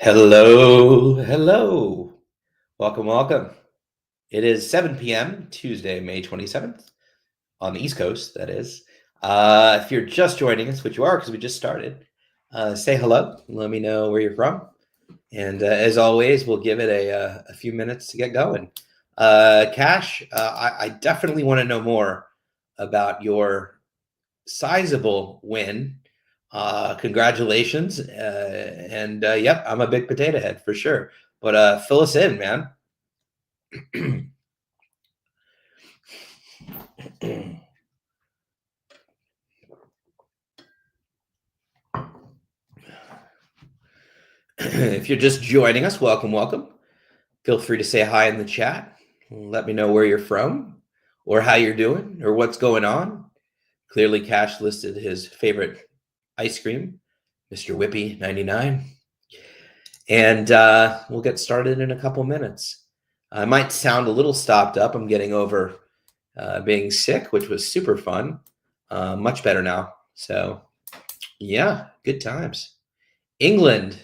Hello, hello. Welcome, welcome. It is 7 p.m., Tuesday, May 27th, on the East Coast, that is. If you're just joining us, which you are because we just started, say hello. Let me know where you're from. And as always, we'll give it a few minutes to get going. Cash, I definitely want to know more about your sizable win. Congratulations. And yep, I'm a big potato head for sure. But fill us in, man. If you're just joining us, welcome, welcome. Feel free to say hi in the chat. Let me know where you're from or how you're doing or what's going on. Clearly, Cash listed his favorite ice cream, Mr. Whippy 99. And we'll get started in a couple minutes. I might sound a little stopped up. I'm getting over being sick, which was super fun. Much better now. So, yeah, good times. England.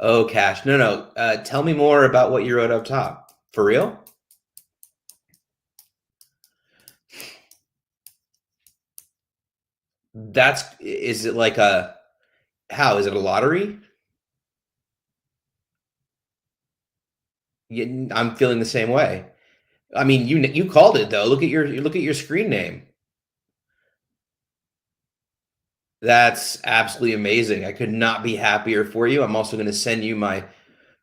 Oh, Cash. No. Tell me more about what you wrote up top. For real? Is it like how? Is it a lottery? I'm feeling the same way. I mean, you called it though. Look at your screen name. That's absolutely amazing. I could not be happier for you. I'm also going to send you my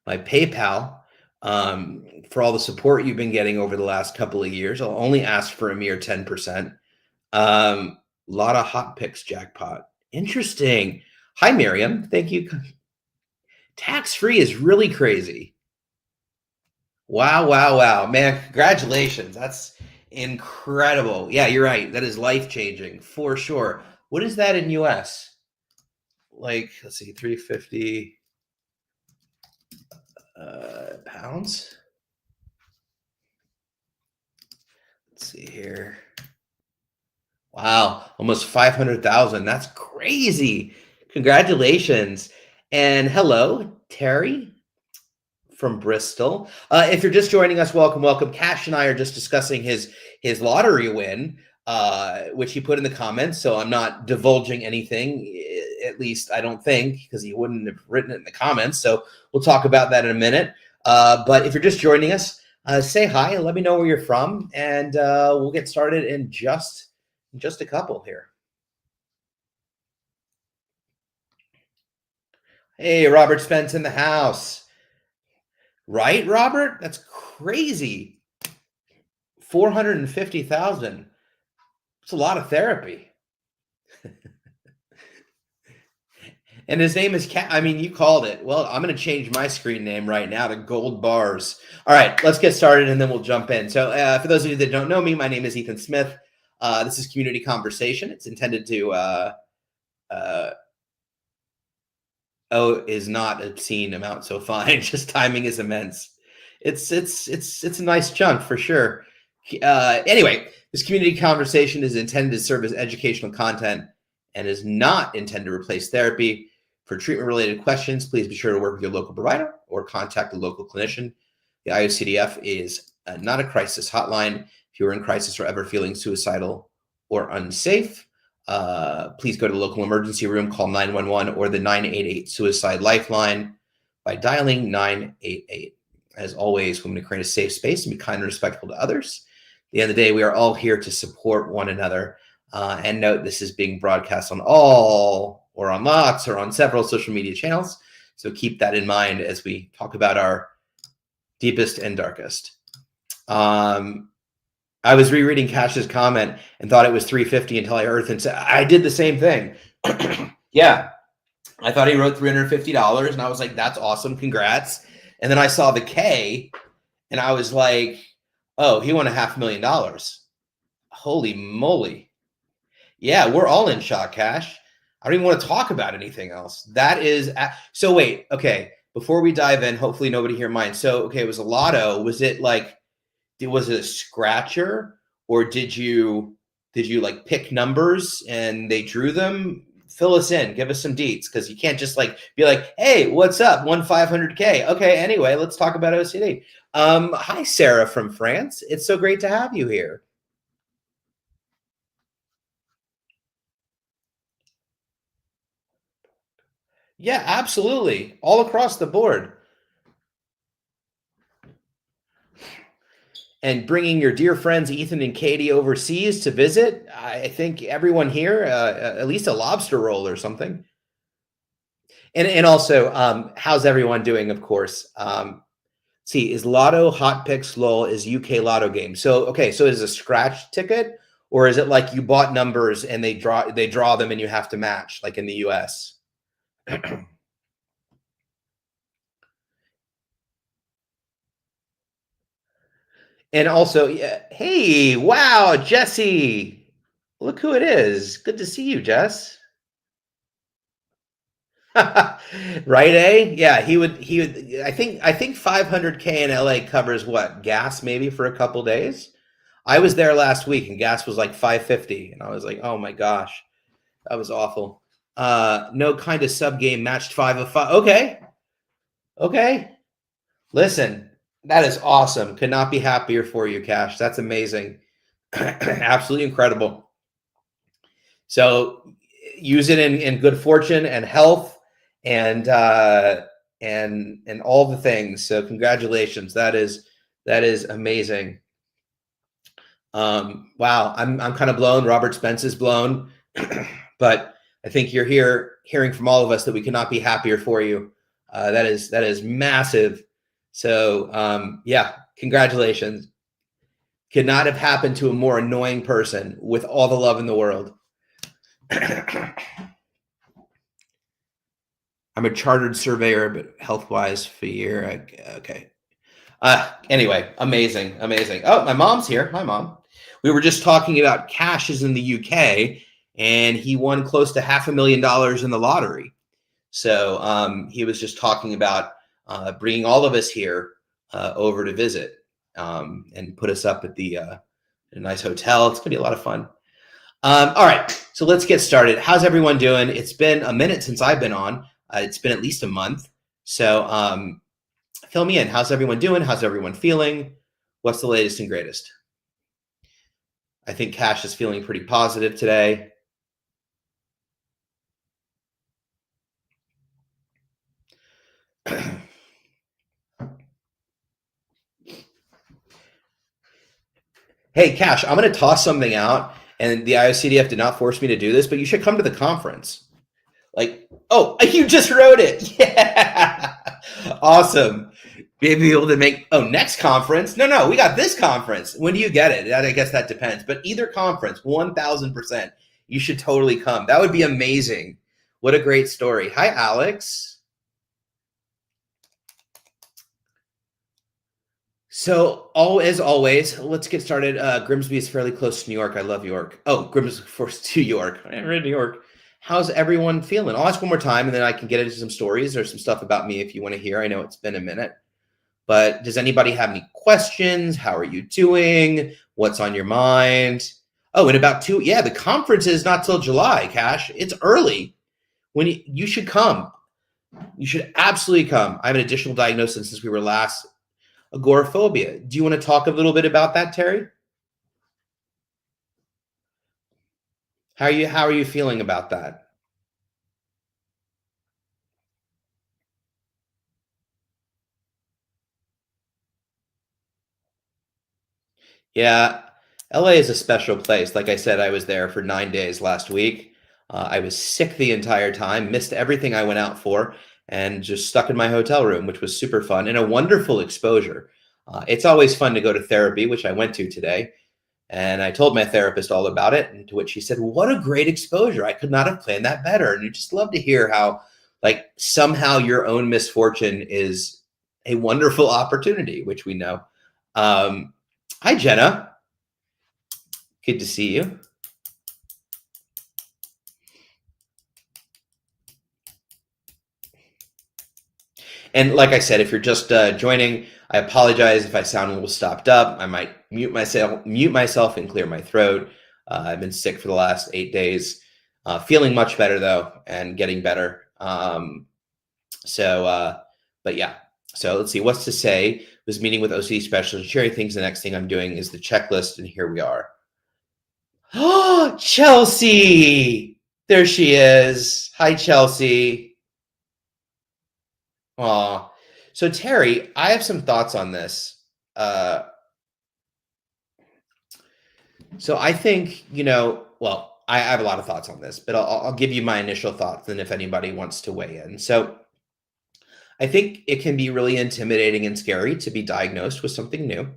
PayPal for all the support you've been getting over the last couple of years. I'll only ask for a mere 10%. A lot of hot picks jackpot. Interesting. Hi, Miriam. Thank you. Tax-free is really crazy. Wow. Man, congratulations. That's incredible. Yeah, you're right. That is life-changing for sure. What is that in US? Like, let's see, 350 pounds. Let's see here. Wow, almost 500,000. That's crazy. Congratulations. And hello, Terry from Bristol. If you're just joining us, welcome. Cash and I are just discussing his lottery win, which he put in the comments. So I'm not divulging anything, at least I don't think, because he wouldn't have written it in the comments. So we'll talk about that in a minute. But if you're just joining us, say hi and let me know where you're from, and we'll get started in just a couple here. Hey, Robert Spence in the house. Right, Robert? That's crazy. 450,000. It's a lot of therapy. And his name is Cat. I mean, you called it. Well, I'm going to change my screen name right now to Gold Bars. All right, let's get started and then we'll jump in. So for those of you that don't know me, my name is Ethan Smith. This is Community Conversation. It's intended to is not obscene amount, so fine. Just timing is immense. It's a nice chunk for sure. Anyway, this community conversation is intended to serve as educational content and is not intended to replace therapy. For treatment-related questions, please be sure to work with your local provider or contact a local clinician. The IOCDF is not a crisis hotline. If you're in crisis or ever feeling suicidal or unsafe, please go to the local emergency room, call 911 or the 988 suicide lifeline by dialing 988. As always, we're going to create a safe space and be kind and respectful to others. At the end of the day, we are all here to support one another. And note, this is being broadcast on all or on lots or on several social media channels. So keep that in mind as we talk about our deepest and darkest. I was rereading Cash's comment and thought it was 350 until I heard and said, I did the same thing. Yeah. I thought he wrote $350 and I was like, that's awesome. Congrats. And then I saw the K and I was like, oh, he won $500,000. Holy moly. Yeah, we're all in shock, Cash. I don't even want to talk about anything else. That is so wait, okay. Before we dive in, hopefully nobody here minds. So, okay, it was a lotto. Was it like, was it a scratcher or did you like pick numbers and they drew them fill us in, give us some deets, because you can't just like be like, hey, what's up? Won 500K. Okay, anyway, let's talk about OCD. Hi, Sarah from France. It's so great to have you here. Yeah, absolutely. All across the board. And bringing your dear friends Ethan and Katie overseas to visit. I think everyone here, at least a lobster roll or something. And also, how's everyone doing? Of course. See, is Lotto Hot Picks LOL is UK Lotto game. So okay, so is it a scratch ticket, or is it like you bought numbers and they draw them and you have to match like in the US? And also, yeah, hey, wow, Jesse. Look who it is. Good to see you, Jess. Right, eh? Yeah, he would I think 500K in LA covers what? Gas maybe for a couple days. I was there last week and gas was like 550 and I was like, "Oh my gosh, that was awful." No kind of sub game matched 5 of 5. Okay. Okay. Listen, that is awesome. Could not be happier for you, Cash. That's amazing. Absolutely incredible. So use it in good fortune and health and and all the things. So congratulations. That is amazing. Wow, I'm kind of blown. Robert Spence is blown, but I think you're hearing from all of us that we cannot be happier for you. That is massive. So yeah, congratulations. Could not have happened to a more annoying person with all the love in the world. I'm a chartered surveyor, but health wise for a year. Okay. Anyway, amazing, amazing. Oh, my mom's here. Hi, mom. We were just talking about Cash is in the UK, and he won close to $500,000 in the lottery. So he was just talking about bringing all of us here over to visit and put us up at the a nice hotel. It's gonna be a lot of fun. All right, so let's get started. How's everyone doing? It's been a minute since I've been on. It's been at least a month. So fill me in. How's everyone doing? How's everyone feeling? What's the latest and greatest? I think Cash is feeling pretty positive today. Hey, Cash, I'm going to toss something out, and the IOCDF did not force me to do this, but you should come to the conference. Like, oh, you just wrote it. Yeah. Awesome. Maybe be able to make, oh, next conference. No, we got this conference. When do you get it? I guess that depends. But either conference, 1000%, you should totally come. That would be amazing. What a great story. Hi, Alex. So, as always, let's get started. Grimsby is fairly close to New York. I love York. Oh, Grimsby, of course, to York. We're in New York. How's everyone feeling? I'll ask one more time, and then I can get into some stories or some stuff about me if you want to hear. I know it's been a minute. But does anybody have any questions? How are you doing? What's on your mind? Oh, in about yeah, the conference is not till July, Cash. It's early. When you should come. You should absolutely come. I have an additional diagnosis since we were last. Agoraphobia. Do you want to talk a little bit about that, Terry? How are you feeling about that? Yeah, LA is a special place. Like I said, I was there for 9 days last week. I was sick the entire time, missed everything I went out for, and just stuck in my hotel room, which was super fun and a wonderful exposure. It's always fun to go to therapy, which I went to today. And I told my therapist all about it, and to which she said, "What a great exposure! I could not have planned that better." And you just love to hear how, like, somehow your own misfortune is a wonderful opportunity, which we know. Hi, Jenna. Good to see you. And like I said, if you're just joining, I apologize if I sound a little stopped up. I might mute myself, and clear my throat. I've been sick for the last 8 days. Feeling much better though, and getting better. But yeah. So let's see. What's to say? Was meeting with OCD specialist, sharing things. The next thing I'm doing is the checklist, and here we are. Oh, Chelsea! There she is. Hi, Chelsea. Aw. So Terry, I have some thoughts on this. So I think, well, I have a lot of thoughts on this, but I'll give you my initial thoughts, and if anybody wants to weigh in. So I think it can be really intimidating and scary to be diagnosed with something new.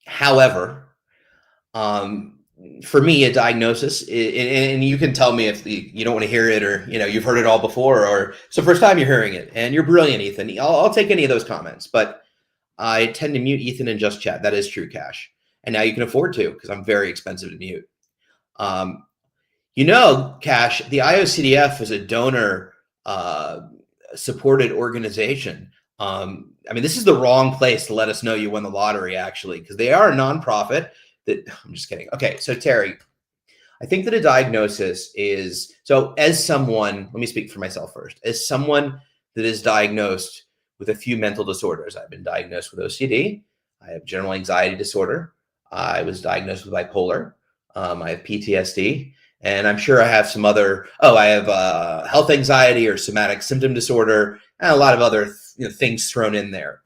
However, for me, a diagnosis, and you can tell me if you don't want to hear it, or you've heard it all before, or it's the first time you're hearing it, and you're brilliant, Ethan. I'll take any of those comments, but I tend to mute Ethan in just chat. That is true, Cash, and now you can afford to, because I'm very expensive to mute. Cash, the IOCDF is a donor supported organization. This is the wrong place to let us know you won the lottery, actually, because they are a nonprofit. I'm just kidding. Okay, so Terry, I think that a diagnosis is, so as someone, let me speak for myself first, as someone that is diagnosed with a few mental disorders. I've been diagnosed with OCD. I have general anxiety disorder. I was diagnosed with bipolar. I have PTSD. And I'm sure I have some other, I have health anxiety or somatic symptom disorder, and a lot of other things thrown in there.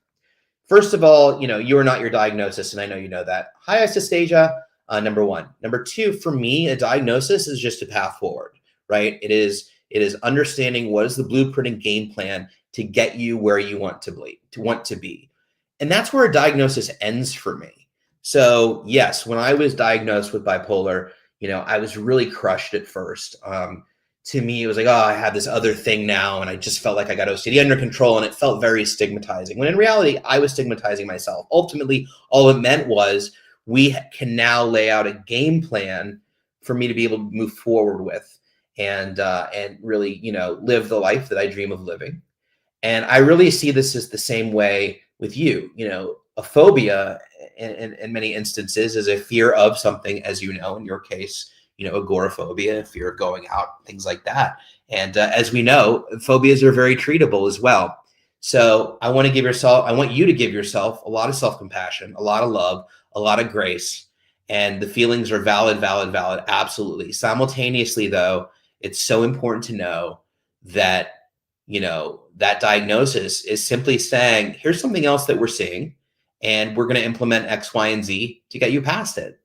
First of all, you are not your diagnosis, and I know you know that. High dysphagia, number one. Number two, for me, a diagnosis is just a path forward, right? It is understanding what is the blueprint and game plan to get you where you want to be. And that's where a diagnosis ends for me. So yes, when I was diagnosed with bipolar, I was really crushed at first. To me, it was like, I have this other thing now, and I just felt like I got OCD under control, and it felt very stigmatizing. When in reality, I was stigmatizing myself. Ultimately, all it meant was we can now lay out a game plan for me to be able to move forward with, and really, live the life that I dream of living. And I really see this as the same way with you. A phobia in many instances is a fear of something, as in your case, agoraphobia, fear of going out, things like that. And as we know, phobias are very treatable as well. So I want you to give yourself a lot of self-compassion, a lot of love, a lot of grace. And the feelings are valid, absolutely. Simultaneously, though, it's so important to know that, that diagnosis is simply saying, here's something else that we're seeing, and we're going to implement X, Y, and Z to get you past it.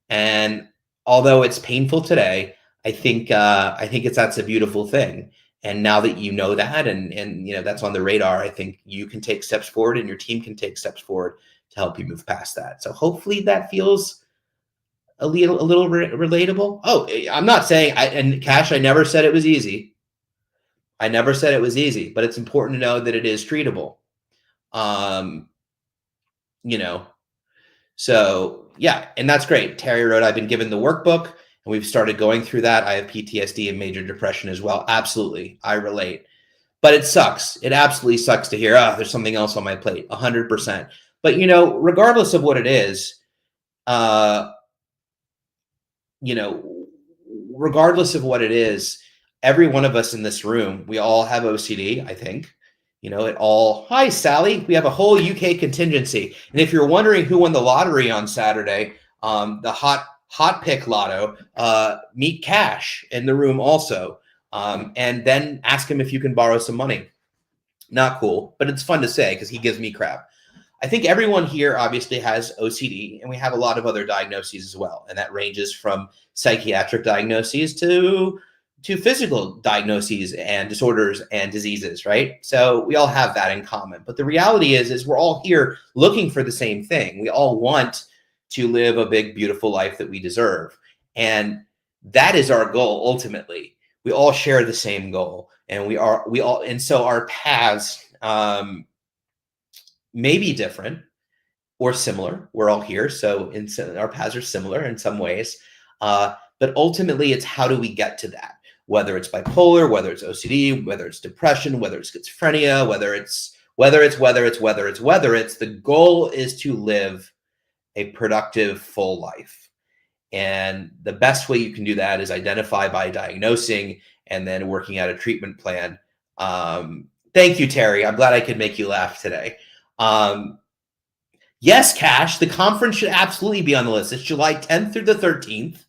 And although it's painful today, I think that's a beautiful thing. And now that you know that, and that's on the radar, I think you can take steps forward, and your team can take steps forward to help you move past that. So hopefully that feels a little relatable. Oh, I'm not saying, and Cash, I never said it was easy. I never said it was easy, but it's important to know that it is treatable. So yeah, and that's great. Terry wrote, I've been given the workbook, and we've started going through that. I have PTSD and major depression as well. Absolutely. I relate. But it sucks. It absolutely sucks to hear, there's something else on my plate, 100%. But, regardless of what it is, regardless of what it is, every one of us in this room, we all have OCD, I think. Hi, Sally. We have a whole UK contingency. And if you're wondering who won the lottery on Saturday, the hot pick lotto, meet Cash in the room also. And then ask him if you can borrow some money. Not cool, but it's fun to say because he gives me crap. I think everyone here obviously has OCD, and we have a lot of other diagnoses as well. And that ranges from psychiatric diagnoses to physical diagnoses and disorders and diseases, right? So we all have that in common. But the reality is we're all here looking for the same thing. We all want to live a big, beautiful life that we deserve. And that is our goal, ultimately. We all share the same goal. And and so our paths may be different or similar. We're all here. So our paths are similar in some ways. But ultimately, it's how do we get to that? Whether it's bipolar, whether it's OCD, whether it's depression, whether it's schizophrenia, whether it's, the goal is to live a productive, full life. And the best way you can do that is identify by diagnosing and then working out a treatment plan. Thank you, Terry. I'm glad I could make you laugh today. Yes, Cash, the conference should absolutely be on the list. It's July 10th through the 13th.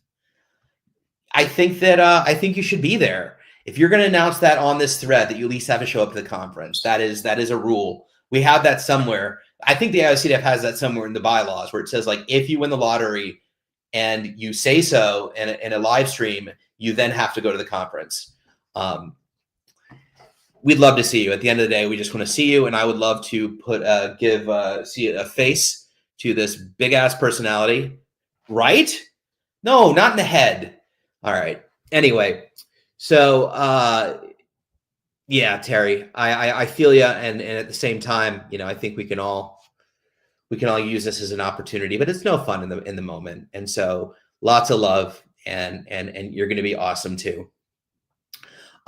I think you should be there. If you're going to announce that on this thread, that you at least have to show up to the conference. That is a rule. We have that somewhere. I think the IOCDF has that somewhere in the bylaws where it says, like, if you win the lottery and you say so in a live stream, you then have to go to the conference. We'd love to see you. At the end of the day, we just want to see you, and I would love to see a face to this big ass personality, right? No, not in the head. All right. Anyway, so yeah, Terry, I feel you, and at the same time, I think we can all use this as an opportunity, but it's no fun in the moment. And so lots of love, and you're going to be awesome too.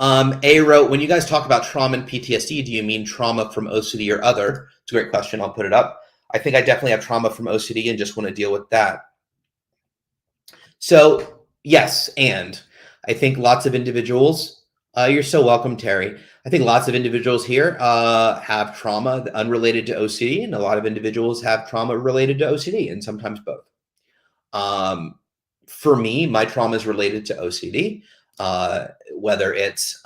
A wrote, when you guys talk about trauma and PTSD, do you mean trauma from OCD or other? It's a great question. I'll put it up. I think I definitely have trauma from OCD and just want to deal with that. So yes, and I think lots of individuals, you're so welcome, Terry. I think lots of individuals here have trauma unrelated to OCD, and a lot of individuals have trauma related to OCD, and sometimes both. For me, my trauma is related to OCD, whether it's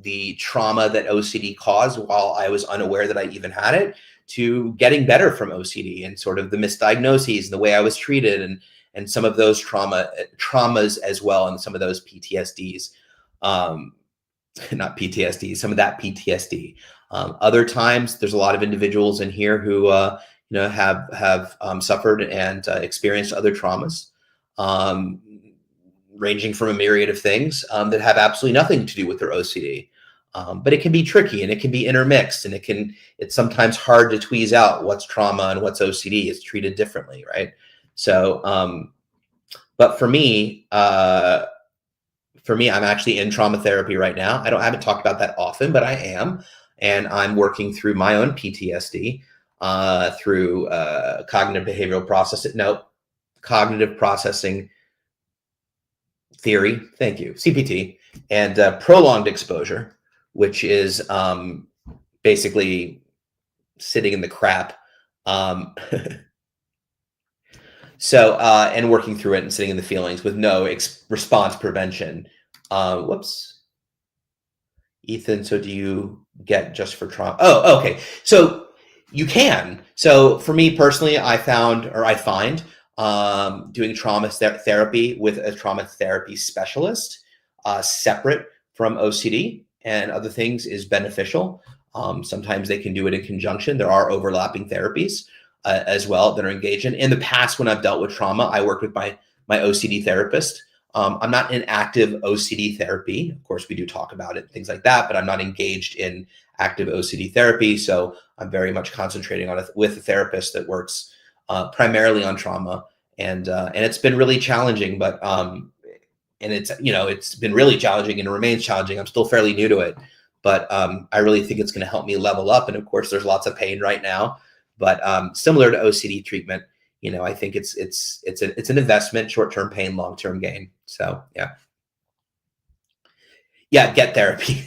the trauma that OCD caused while I was unaware that I even had it, to getting better from OCD and sort of the misdiagnoses and the way I was treated, and some of those traumas as well, and some of those PTSDs, not PTSD, some of that PTSD. Other times, there's a lot of individuals in here who have suffered and experienced other traumas, ranging from a myriad of things that have absolutely nothing to do with their OCD. But it can be tricky, and it can be intermixed, and it's sometimes hard to tweeze out what's trauma and what's OCD. It's treated differently, right? So, but for me, I'm actually in trauma therapy right now. I haven't talked about that often, but I am, and I'm working through my own PTSD through cognitive processing theory. Thank you, CPT, and prolonged exposure, which is basically sitting in the crap. So, and working through it and sitting in the feelings with no response prevention. Whoops. Ethan, so do you get just for trauma? Oh, okay. So you can. So for me personally, I find doing trauma therapy with a trauma therapy specialist, separate from OCD and other things, is beneficial. Sometimes they can do it in conjunction. There are overlapping therapies as well that are engaged in. In the past, when I've dealt with trauma, I worked with my OCD therapist. I'm not in active OCD therapy. Of course, we do talk about it, things like that, but I'm not engaged in active OCD therapy. So I'm very much concentrating on it with a therapist that works primarily on trauma. And it's been really challenging, but and it's been really challenging and remains challenging. I'm still fairly new to it, but I really think it's going to help me level up. And of course, there's lots of pain right now, but similar to OCD treatment, I think it's an investment, short-term pain, long-term gain. So yeah, get therapy.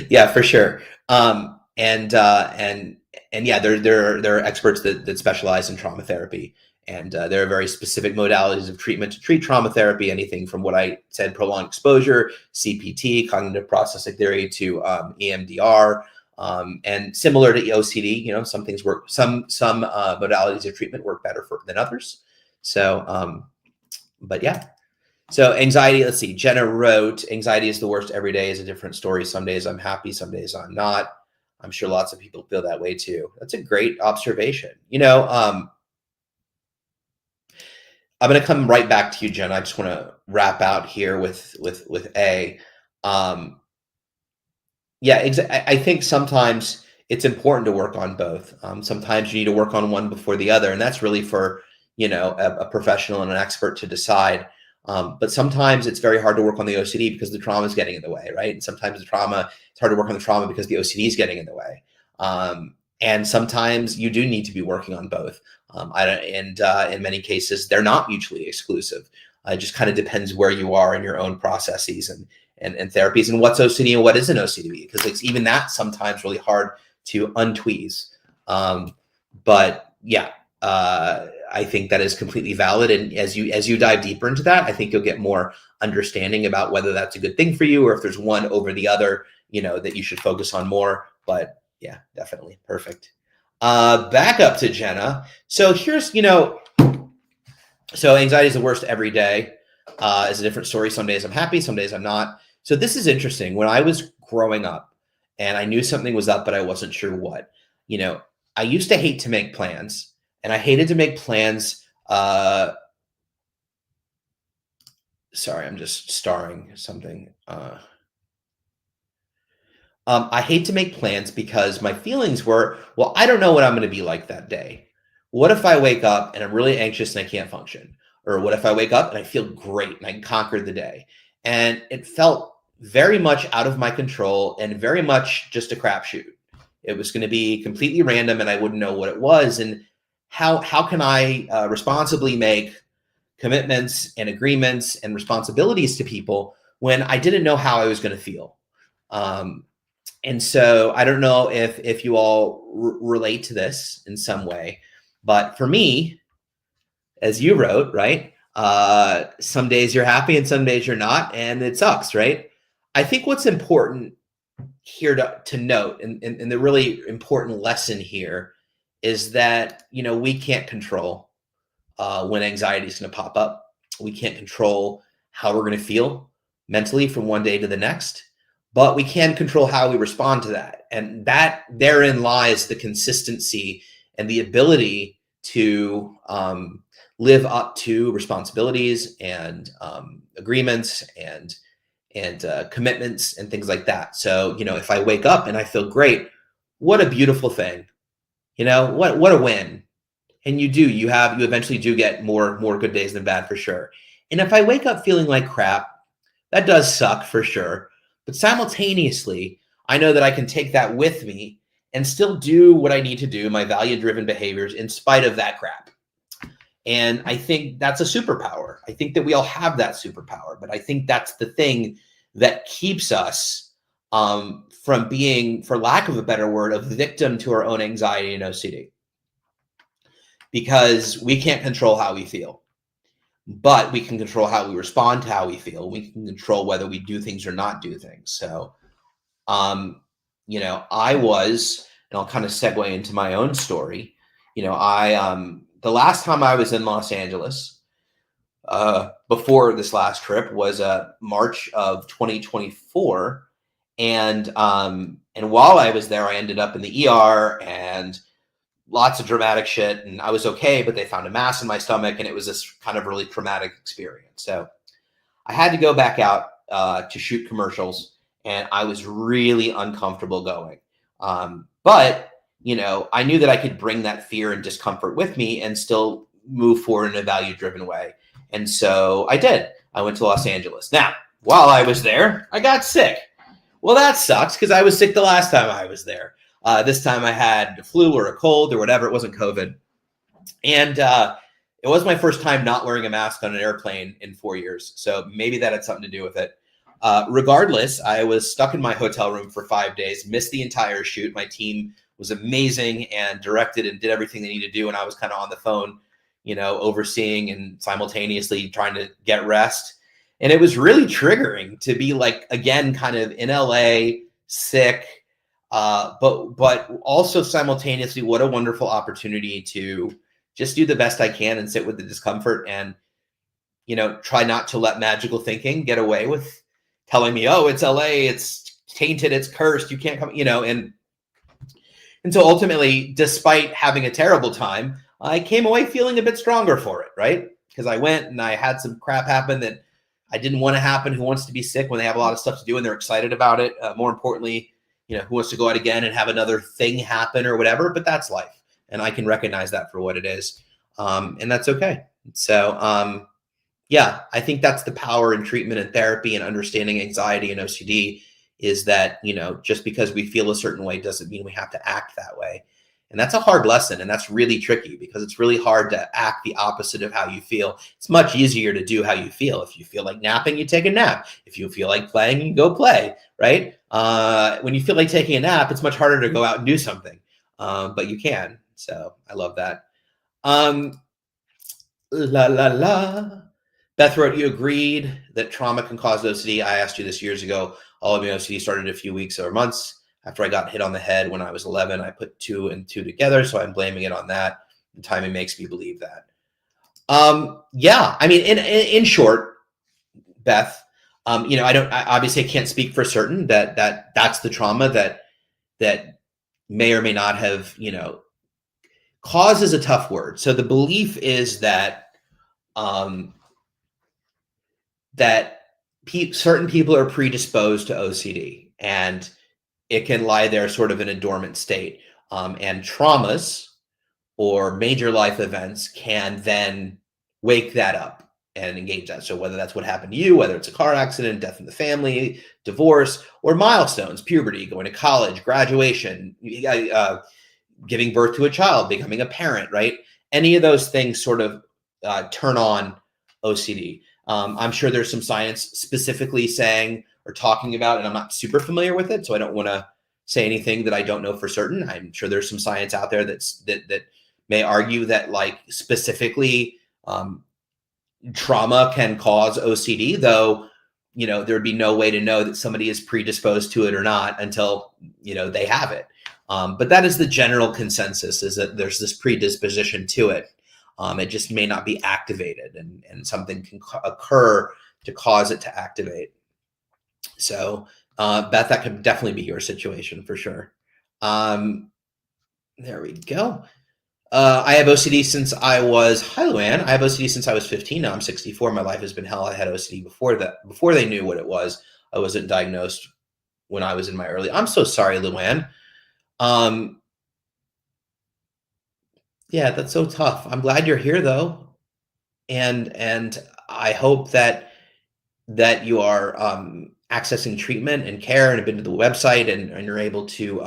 Yeah, for sure. And yeah, there are experts that specialize in trauma therapy, and there are very specific modalities of treatment to treat trauma therapy. Anything from what I said, prolonged exposure, CPT, cognitive processing theory, to EMDR. And similar to OCD, some things work, some modalities of treatment work better than others. So, but yeah. So anxiety, let's see, Jenna wrote, anxiety is the worst. Every day is a different story. Some days I'm happy, some days I'm not. I'm sure lots of people feel that way too. That's a great observation. I'm going to come right back to you, Jenna. I just want to wrap out here with A. Yeah, I think sometimes it's important to work on both. Sometimes you need to work on one before the other, and that's really for, a professional and an expert to decide. But sometimes it's very hard to work on the OCD because the trauma is getting in the way, right? And sometimes it's hard to work on the trauma because the OCD is getting in the way. And sometimes you do need to be working on both. And in many cases, they're not mutually exclusive. It just kind of depends where you are in your own processes and therapies and what's OCD and what isn't OCD, because it's even that sometimes really hard to untweeze. But yeah, I think that is completely valid. And as you dive deeper into that, I think you'll get more understanding about whether that's a good thing for you or if there's one over the other, that you should focus on more. But yeah, definitely. Perfect. Back up to Jenna. So here's, so anxiety is the worst every day. It's a different story. Some days I'm happy, some days I'm not. So this is interesting. When I was growing up and I knew something was up, but I wasn't sure what, I used to hate to make plans, and I hated to make plans. Sorry, I'm just starring something. I hate to make plans because my feelings were, well, I don't know what I'm going to be like that day. What if I wake up and I'm really anxious and I can't function? Or what if I wake up and I feel great and I can conquer the day? And it felt very much out of my control and very much just a crapshoot. It was going to be completely random and I wouldn't know what it was. And how can I responsibly make commitments and agreements and responsibilities to people when I didn't know how I was going to feel? And so I don't know if you all relate to this in some way, but for me, as you wrote, right? Some days you're happy and some days you're not, and it sucks, right? I think what's important here to note, and the really important lesson here is that, we can't control when anxiety is going to pop up. We can't control how we're going to feel mentally from one day to the next, but we can control how we respond to that. And that therein lies the consistency and the ability to live up to responsibilities and agreements and commitments and things like that. So, if I wake up and I feel great, what a beautiful thing. What a win. And you eventually do get more good days than bad, for sure. And if I wake up feeling like crap, that does suck for sure. But simultaneously, I know that I can take that with me and still do what I need to do, my value-driven behaviors, in spite of that crap. And I think that's a superpower. I think that we all have that superpower, but I think that's the thing that keeps us from being, for lack of a better word, a victim to our own anxiety and OCD. Because we can't control how we feel, but we can control how we respond to how we feel. We can control whether we do things or not do things. So, I was, and I'll kind of segue into my own story. The last time I was in Los Angeles, before this last trip, was March of 2024. And while I was there, I ended up in the ER and lots of dramatic shit, and I was okay, but they found a mass in my stomach, and it was this kind of really traumatic experience. So I had to go back out to shoot commercials, and I was really uncomfortable going. But, I knew that I could bring that fear and discomfort with me and still move forward in a value-driven way. And so I did. I went to Los Angeles. Now, while I was there, I got sick. Well, that sucks because I was sick the last time I was there. This time I had a flu or a cold or whatever. It wasn't COVID. And it was my first time not wearing a mask on an airplane in 4 years. So maybe that had something to do with it. Regardless, I was stuck in my hotel room for 5 days, missed the entire shoot. My team was amazing and directed and did everything they needed to do. And I was kind of on the phone, overseeing and simultaneously trying to get rest. And it was really triggering to be like, again, kind of in LA, sick, but also simultaneously, what a wonderful opportunity to just do the best I can and sit with the discomfort and, try not to let magical thinking get away with telling me, oh, it's LA, it's tainted, it's cursed, you can't come, and so ultimately, despite having a terrible time, I came away feeling a bit stronger for it, right? Because I went and I had some crap happen that I didn't want to happen. Who wants to be sick when they have a lot of stuff to do and they're excited about it? More importantly, who wants to go out again and have another thing happen or whatever, but that's life. And I can recognize that for what it is. And that's okay. So, I think that's the power in treatment and therapy and understanding anxiety and OCD is that, just because we feel a certain way doesn't mean we have to act that way. And that's a hard lesson. And that's really tricky because it's really hard to act the opposite of how you feel. It's much easier to do how you feel. If you feel like napping, you take a nap. If you feel like playing, you go play, right? When you feel like taking a nap, it's much harder to go out and do something. But you can. So I love that. La la la. Beth wrote, you agreed that trauma can cause OCD. I asked you this years ago. All of my OCD started a few weeks or months after I got hit on the head when I was 11. I put 2 and 2 together, so I'm blaming it on that. The timing makes me believe that. Yeah, I mean, in short, Beth, I obviously can't speak for certain that's the trauma that may or may not have, cause is a tough word. So the belief is that certain people are predisposed to OCD, and it can lie there sort of in a dormant state. And traumas or major life events can then wake that up and engage that. So whether that's what happened to you, whether it's a car accident, death in the family, divorce, or milestones, puberty, going to college, graduation, giving birth to a child, becoming a parent, right? Any of those things sort of turn on OCD. I'm sure there's some science specifically saying or talking about, and I'm not super familiar with it, so I don't want to say anything that I don't know for certain. I'm sure there's some science out there that may argue that, like, specifically trauma can cause OCD, though, there'd be no way to know that somebody is predisposed to it or not until, they have it. But that is the general consensus, is that there's this predisposition to it. It just may not be activated, and something can occur to cause it to activate. So, Beth, that could definitely be your situation for sure. There we go. I have OCD since I was, hi Luann, I have OCD since I was 15. Now I'm 64. My life has been hell. I had OCD before they knew what it was. I wasn't diagnosed when I was in my early, I'm so sorry, Luann. Yeah, that's so tough. I'm glad you're here though. And I hope that you are accessing treatment and care and have been to the website and you're able to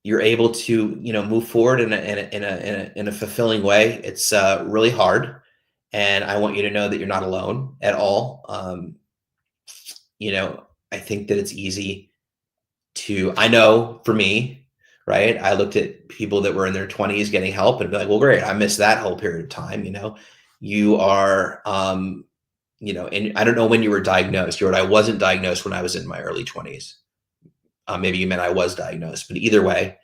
move forward in a fulfilling way. It's really hard, and I want you to know that you're not alone at all. I think that it's easy I know for me, right? I looked at people that were in their 20s getting help and be like, well, great, I missed that whole period of time. You are, and I don't know when you were diagnosed. I wasn't diagnosed when I was in my early 20s. Maybe you meant I was diagnosed, but either way,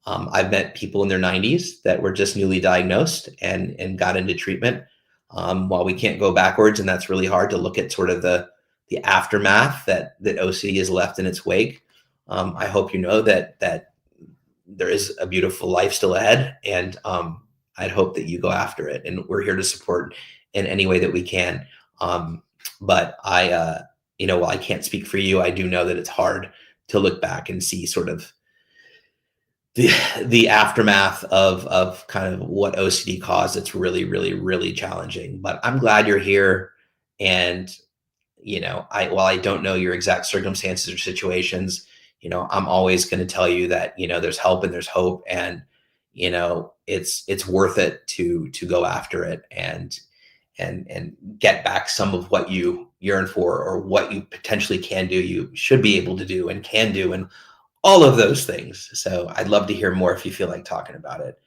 I've met people in their 90s that were just newly diagnosed and got into treatment. While we can't go backwards, and that's really hard to look at sort of the aftermath that OCD has left in its wake. I hope you know that there is a beautiful life still ahead, and I'd hope that you go after it. And we're here to support in any way that we can. But while I can't speak for you, I do know that it's hard to look back and see sort of the aftermath of kind of what OCD caused. It's really, really, really challenging. But I'm glad you're here. And while I don't know your exact circumstances or situations, I'm always going to tell you that there's help and there's hope, and it's worth it to go after it and get back some of what you yearn for, or what you potentially can do, you should be able to do and can do, and all of those things. So I'd love to hear more if you feel like talking about it.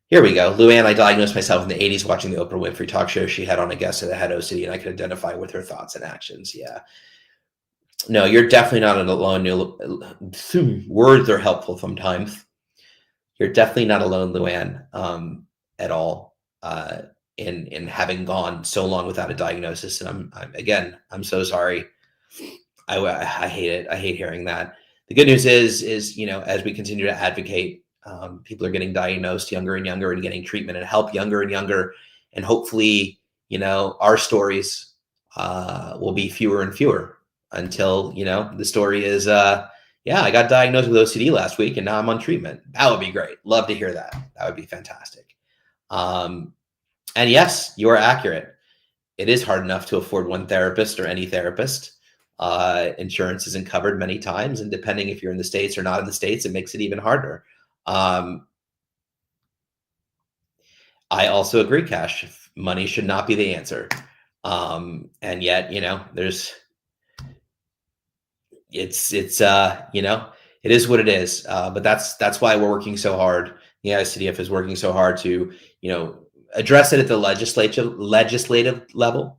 Here we go. Luann, I diagnosed myself in the 80s watching the Oprah Winfrey talk show. She had on a guest that had OCD, and I could identify with her thoughts and actions. Yeah. No, you're definitely not alone. Words are helpful sometimes. You're definitely not alone, Luann, at all, in having gone so long without a diagnosis. And I'm so sorry. I hate it. I hate hearing that. The good news is, as we continue to advocate, people are getting diagnosed younger and younger and getting treatment and help younger and younger. And hopefully, our stories will be fewer and fewer until, the story is, yeah, I got diagnosed with OCD last week and now I'm on treatment. That would be great. Love to hear that. That would be fantastic. And yes, you are accurate. It is hard enough to afford one therapist or any therapist. Insurance isn't covered many times, and depending if you're in the States or not in the States, it makes it even harder. Um, I also agree, Cash. Money should not be the answer. And yet, there's it is what it is. But that's why we're working so hard. The IOCDF is working so hard to, address it at the legislative level.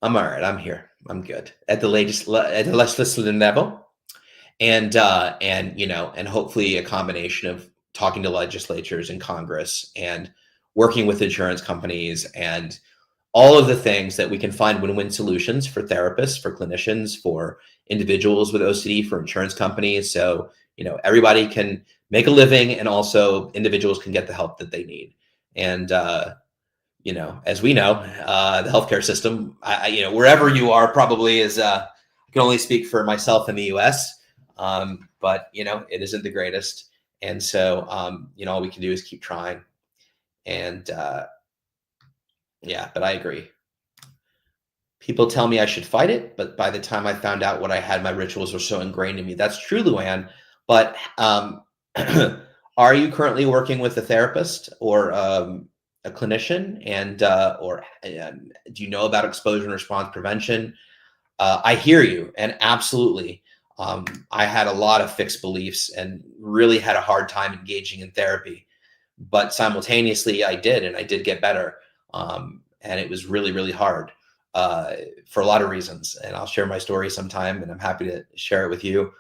I'm all right. I'm here. I'm good at the at the legislative level, and hopefully a combination of talking to legislatures and Congress and working with insurance companies and all of the things that we can find win-win solutions for therapists, for clinicians, for individuals with OCD, for insurance companies. So, everybody can make a living and also individuals can get the help that they need. And, as we know, the healthcare system, wherever you are probably is, I can only speak for myself in the US, but, it isn't the greatest. And so, all we can do is keep trying. And, yeah, but I agree. People tell me I should fight it, but by the time I found out what I had, my rituals were so ingrained in me. That's true, Luann. But are you currently working with a therapist or a clinician? And or do you know about exposure and response prevention? I hear you, and absolutely. I had a lot of fixed beliefs and really had a hard time engaging in therapy, but simultaneously I did, and I did get better. And it was really, really hard for a lot of reasons. And I'll share my story sometime, and I'm happy to share it with you.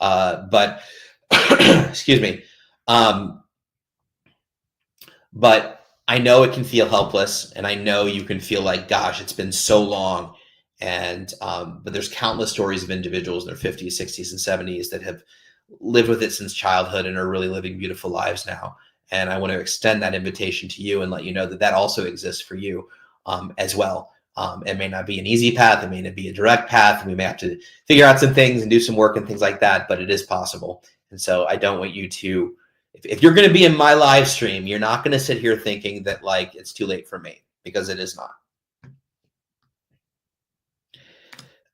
But excuse me. But I know it can feel helpless, and I know you can feel like, gosh, it's been so long. And but there's countless stories of individuals in their 50s, 60s, and 70s that have lived with it since childhood and are really living beautiful lives now. And I want to extend that invitation to you and let you know that that also exists for you as well. It may not be an easy path. It may not be a direct path. And we may have to figure out some things and do some work and things like that, but it is possible. And so I don't want you to, if you're going to be in my live stream, you're not going to sit here thinking that like it's too late for me, because it is not.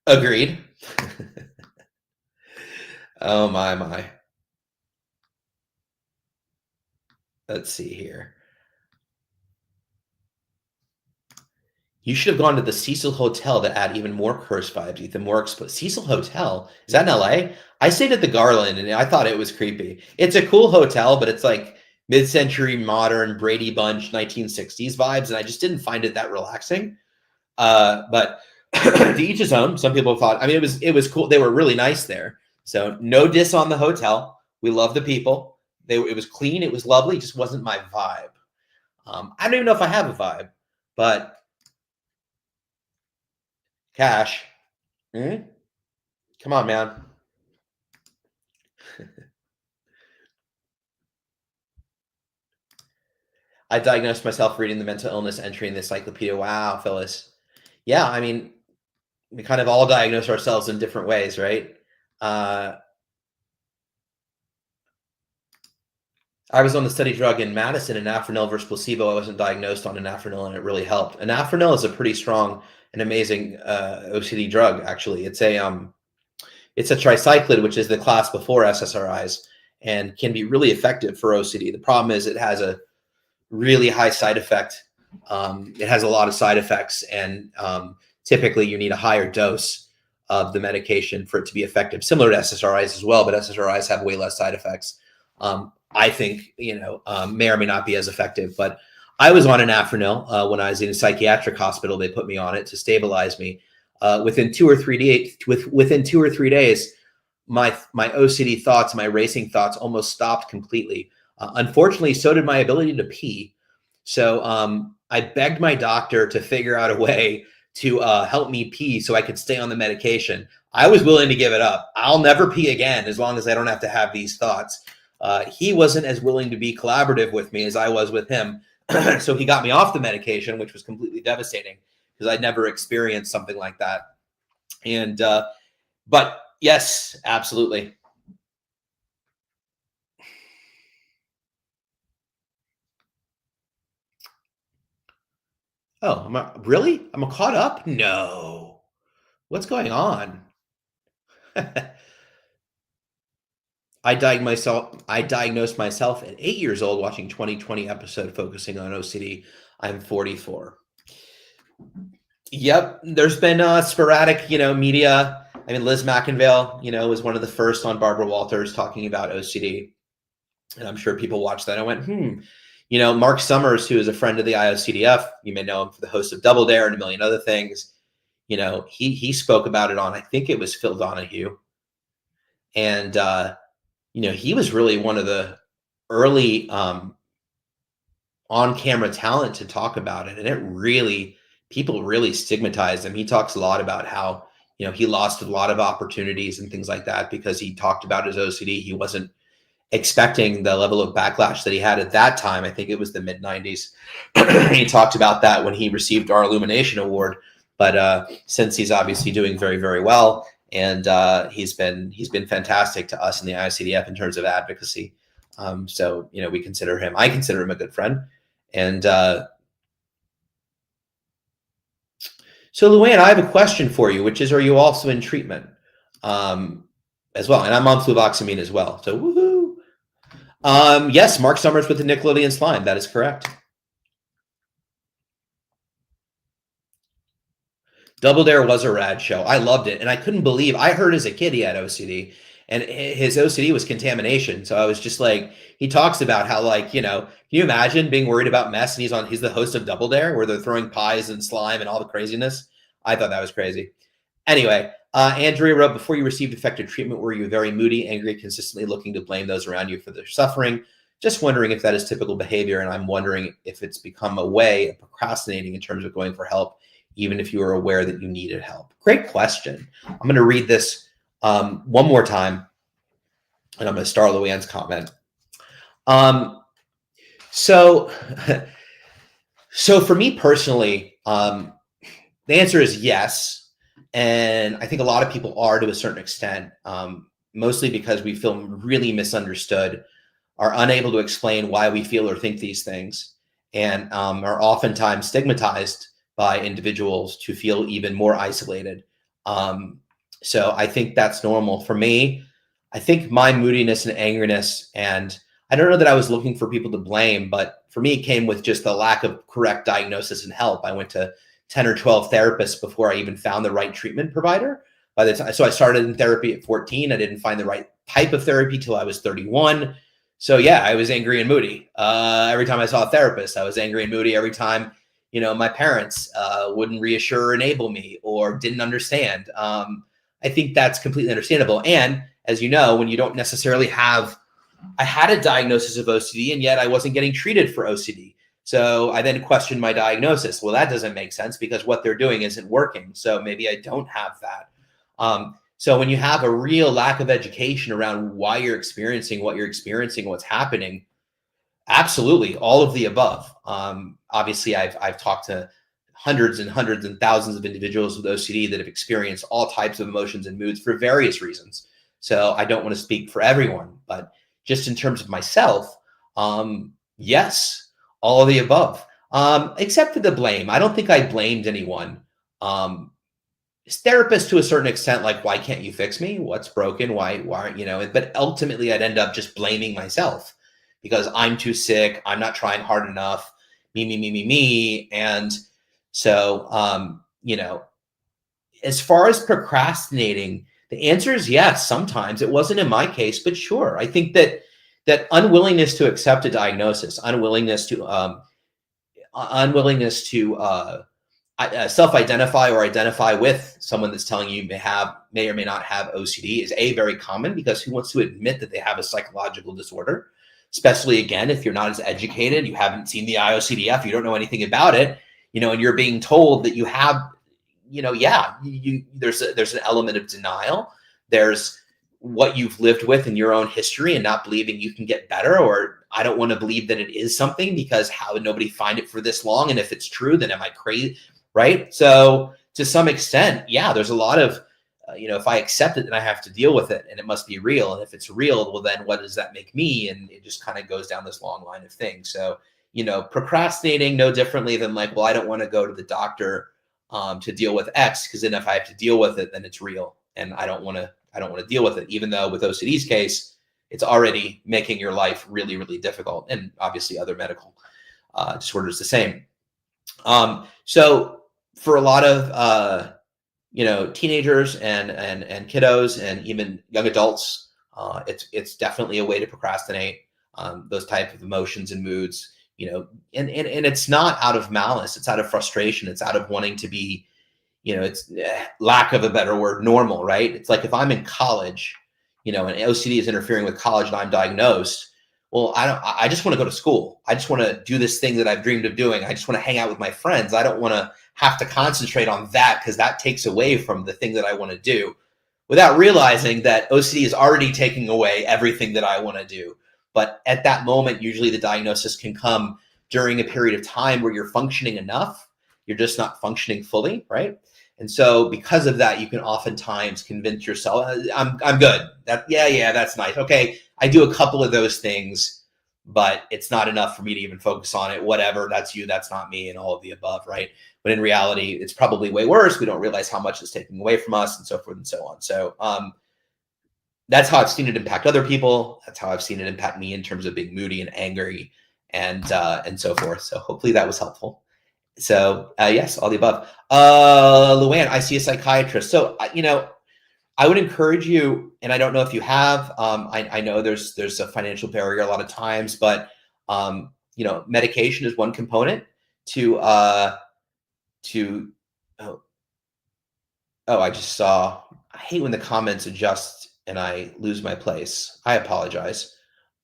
Agreed. Oh my. Let's see here. You should have gone to the Cecil Hotel to add even more curse vibes, even more Cecil Hotel? Is that in LA? I stayed at the Garland and I thought it was creepy. It's a cool hotel, but it's like mid-century modern Brady Bunch 1960s vibes, and I just didn't find it that relaxing. But to each his own. Some people thought, I mean, it was cool. They were really nice there. So no diss on the hotel. We love the people. It was clean. It was lovely. It just wasn't my vibe. I don't even know if I have a vibe, but Cash, come on, man. I diagnosed myself reading the mental illness entry in the encyclopedia. Wow, Phyllis. Yeah, I mean, we kind of all diagnose ourselves in different ways, right? I was on the study drug in Madison, anafranil versus placebo. I wasn't diagnosed on anafranil, and it really helped. Anafranil is a pretty strong and amazing OCD drug. Actually, it's a tricyclid, which is the class before SSRIs, and can be really effective for OCD. The problem is it has a really high side effect. It has a lot of side effects, and typically you need a higher dose of the medication for it to be effective, similar to SSRIs as well, but SSRIs have way less side effects. I think, may or may not be as effective, but I was on anafranil when I was in a psychiatric hospital. They put me on it to stabilize me. Within 2 or 3 days, my OCD thoughts, my racing thoughts almost stopped completely. Unfortunately, so did my ability to pee. So I begged my doctor to figure out a way to help me pee so I could stay on the medication. I was willing to give it up. I'll never pee again as long as I don't have to have these thoughts. He wasn't as willing to be collaborative with me as I was with him. So he got me off the medication, which was completely devastating because I'd never experienced something like that. And, but yes, absolutely. Oh, really? I'm caught up? No. What's going on? I diagnosed myself at 8 years old watching 2020 episode focusing on OCD. I'm 44. Yep, there's been sporadic, media. I mean, Liz McInville, was one of the first on Barbara Walters talking about OCD, and I'm sure people watched that and went, Mark Summers, who is a friend of the IOCDF, you may know him for the host of Double Dare and a million other things. He spoke about it on, I think it was Phil Donahue, and he was really one of the early on-camera talent to talk about it, and people really stigmatized him. He talks a lot about how he lost a lot of opportunities and things like that because he talked about his OCD. He wasn't expecting the level of backlash that he had at that time. I think it was the mid 90s. He talked about that when he received our Illumination Award. But since he's obviously doing very, very well, and he's been fantastic to us in the IOCDF in terms of advocacy. So I consider him a good friend. And so Luann, I have a question for you, which is, are you also in treatment as well? And I'm on fluvoxamine as well. So woohoo! Yes, Mark Summers with the Nickelodeon slime. That is correct. Double Dare was a rad show. I loved it, and I couldn't believe. I heard as a kid he had OCD, and his OCD was contamination. So I was just like, he talks about how, like, can you imagine being worried about mess, and he's the host of Double Dare, where they're throwing pies and slime and all the craziness. I thought that was crazy. Anyway, Andrea wrote, before you received effective treatment, were you very moody, angry, consistently looking to blame those around you for their suffering? Just wondering if that is typical behavior, and I'm wondering if it's become a way of procrastinating in terms of going for help, even if you were aware that you needed help. Great question. I'm going to read this one more time, and I'm going to start Luann's comment. So for me personally, the answer is yes. And I think a lot of people are to a certain extent, mostly because we feel really misunderstood, are unable to explain why we feel or think these things, and are oftentimes stigmatized by individuals to feel even more isolated. So I think that's normal. For me, I think my moodiness and angriness, and I don't know that I was looking for people to blame, but for me, it came with just the lack of correct diagnosis and help. I went to 10 or 12 therapists before I even found the right treatment provider. So I started in therapy at 14. I didn't find the right type of therapy till I was 31. So yeah, I was angry and moody. Every time I saw a therapist, I was angry and moody. Every time, my parents wouldn't reassure or enable me or didn't understand. I think that's completely understandable. And as you know, when you don't necessarily I had a diagnosis of OCD, and yet I wasn't getting treated for OCD. So I then questioned my diagnosis. Well, that doesn't make sense because what they're doing isn't working. So maybe I don't have that. So when you have a real lack of education around why you're experiencing what you're experiencing, what's happening, absolutely, all of the above. Obviously, I've talked to hundreds and hundreds and thousands of individuals with OCD that have experienced all types of emotions and moods for various reasons. So I don't want to speak for everyone, but just in terms of myself, yes, all of the above, except for the blame. I don't think I blamed anyone. Therapists to a certain extent, like, why can't you fix me? What's broken? Why aren't but ultimately I'd end up just blaming myself because I'm too sick. I'm not trying hard enough. Me. And so, as far as procrastinating, the answer is yes. Sometimes. It wasn't in my case, but sure. I think that unwillingness to accept a diagnosis, unwillingness to self-identify or identify with someone that's telling you may or may not have OCD is very common, because who wants to admit that they have a psychological disorder, especially, again, if you're not as educated, you haven't seen the IOCDF, you don't know anything about it, and you're being told that you have, there's an element of denial. There's what you've lived with in your own history and not believing you can get better, or I don't want to believe that it is something because how would nobody find it for this long? And if it's true, then am I crazy? Right? So to some extent, yeah, there's a lot of, if I accept it, then I have to deal with it, and it must be real. And if it's real, well, then what does that make me? And it just kind of goes down this long line of things. So, procrastinating no differently than like, well, I don't want to go to the doctor to deal with X, because then if I have to deal with it, then it's real, and I don't want to deal with it. Even though with OCD's case, it's already making your life really, really difficult, and obviously other medical disorders the same. So for a lot of teenagers and kiddos and even young adults, it's definitely a way to procrastinate those type of emotions and moods. And it's not out of malice; it's out of frustration. It's out of wanting to be, it's lack of a better word, normal, right? It's like if I'm in college, and OCD is interfering with college, and I'm diagnosed. Well, I just want to go to school. I just want to do this thing that I've dreamed of doing. I just want to hang out with my friends. I don't want to have to concentrate on that, because that takes away from the thing that I want to do, without realizing that OCD is already taking away everything that I want to do. But at that moment, usually the diagnosis can come during a period of time where you're functioning enough. You're just not functioning fully, right? And so because of that, you can oftentimes convince yourself, I'm good. Yeah, that's nice. Okay, I do a couple of those things, but it's not enough for me to even focus on it. Whatever, that's you, that's not me, and all of the above, right? But in reality, it's probably way worse. We don't realize how much it's taking away from us, and so forth and so on. So that's how I've seen it impact other people. That's how I've seen it impact me in terms of being moody and angry and so forth. So hopefully that was helpful. So yes, all the above. Luann, I see a psychiatrist. So I would encourage you, and I don't know if you have. I know there's a financial barrier a lot of times, but medication is one component to I just saw. I hate when the comments adjust and I lose my place. I apologize.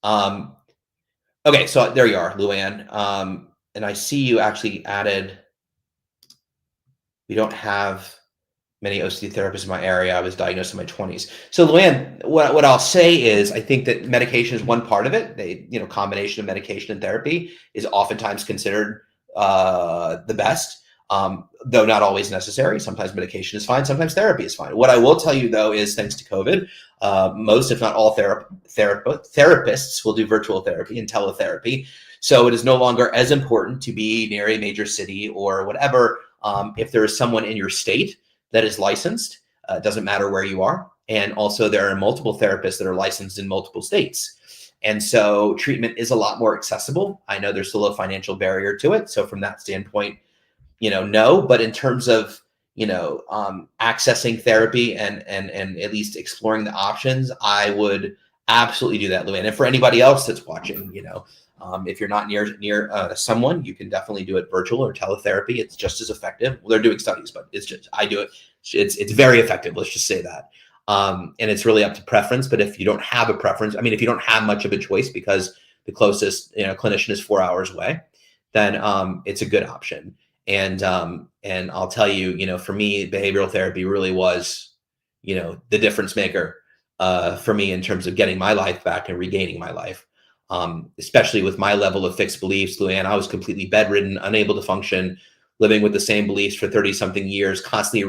Okay, so there you are, Luann. And I see you actually added. We don't have many OCD therapists in my area. I was diagnosed in my 20s. So Luann, what I'll say is I think that medication is one part of it. Combination of medication and therapy is oftentimes considered the best, though not always necessary. Sometimes medication is fine. Sometimes therapy is fine. What I will tell you, though, is thanks to COVID, most, if not all therapists will do virtual therapy and teletherapy. So it is no longer as important to be near a major city or whatever. If there is someone in your state that is licensed, doesn't matter where you are. And also there are multiple therapists that are licensed in multiple states. And so treatment is a lot more accessible. I know there's still a financial barrier to it. So from that standpoint, no, but in terms of, accessing therapy and at least exploring the options, I would absolutely do that, Luann. And for anybody else that's watching, if you're not near someone, you can definitely do it virtual or teletherapy. It's just as effective. Well, they're doing studies, but I do it. It's very effective. Let's just say that. And it's really up to preference. But if you don't have a preference, if you don't have much of a choice because the closest clinician is 4 hours away, then it's a good option. And I'll tell you, for me, behavioral therapy really was, the difference maker for me in terms of getting my life back and regaining my life. Especially with my level of fixed beliefs, Luann, I was completely bedridden, unable to function, living with the same beliefs for 30-something years, constantly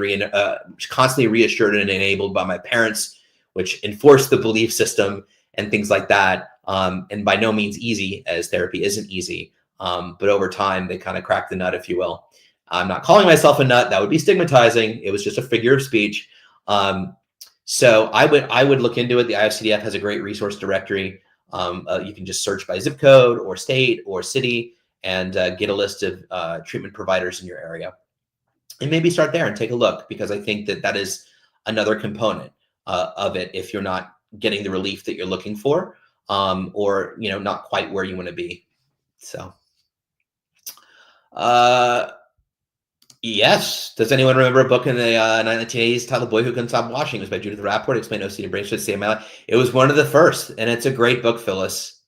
reassured and enabled by my parents, which enforced the belief system and things like that. And by no means easy, as therapy isn't easy. But over time, they kind of cracked the nut, if you will. I'm not calling myself a nut. That would be stigmatizing. It was just a figure of speech. So I would look into it. The IOCDF has a great resource directory. You can just search by zip code or state or city and get a list of treatment providers in your area. And maybe start there and take a look, because I think that is another component of it if you're not getting the relief that you're looking for, or not quite where you want to be. So yes. Does anyone remember a book in the 1980s titled Boy Who Couldn't Stop Washing? It was by Judith Rapport. Explained OCD and brain stress saved my life. It was one of the first, and it's a great book, Phyllis.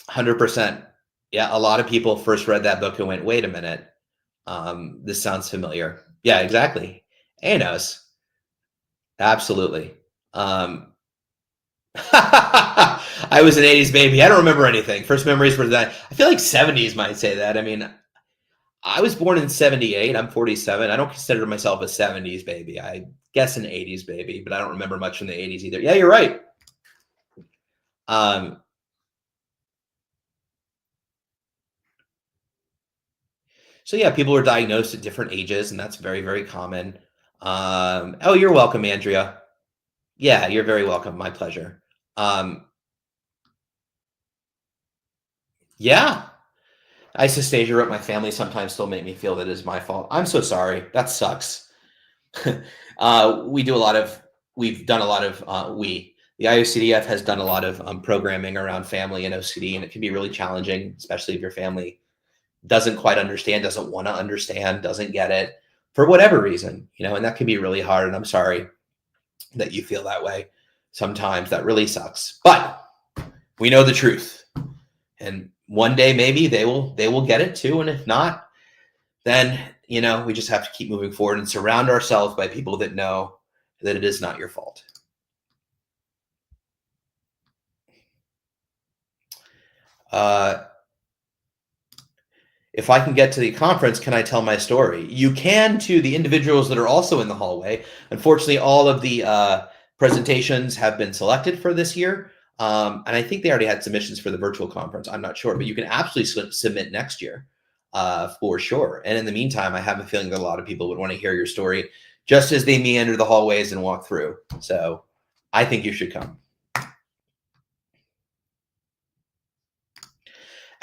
100%. Yeah, a lot of people first read that book and went, wait a minute, this sounds familiar. Yeah, exactly. Anos. Absolutely. I was an 80s baby. I don't remember anything. First memories were that. I feel like 70s might say that. I was born in 78. I'm 47. I don't consider myself a 70s baby. I guess an 80s baby, but I don't remember much from the 80s either. Yeah, you're right. So yeah, people are diagnosed at different ages, and that's very, very common. Oh, you're welcome, Andrea. Yeah, you're very welcome. My pleasure. Yeah, isostasia wrote, my family sometimes still make me feel that it is my fault. I'm so sorry. That sucks. We do a lot of, we've done a lot of, the IOCDF has done a lot of programming around family and OCD, and it can be really challenging, especially if your family doesn't quite understand, doesn't want to understand, doesn't get it for whatever reason, and that can be really hard. And I'm sorry that you feel that way. Sometimes that really sucks, but we know the truth. And one day maybe they will get it too. And if not, then, we just have to keep moving forward and surround ourselves by people that know that it is not your fault. If I can get to the conference, can I tell my story? You can to the individuals that are also in the hallway. Unfortunately, all of the presentations have been selected for this year. And I think they already had submissions for the virtual conference. I'm not sure, but you can absolutely submit next year for sure. And in the meantime, I have a feeling that a lot of people would want to hear your story just as they meander the hallways and walk through. So I think you should come.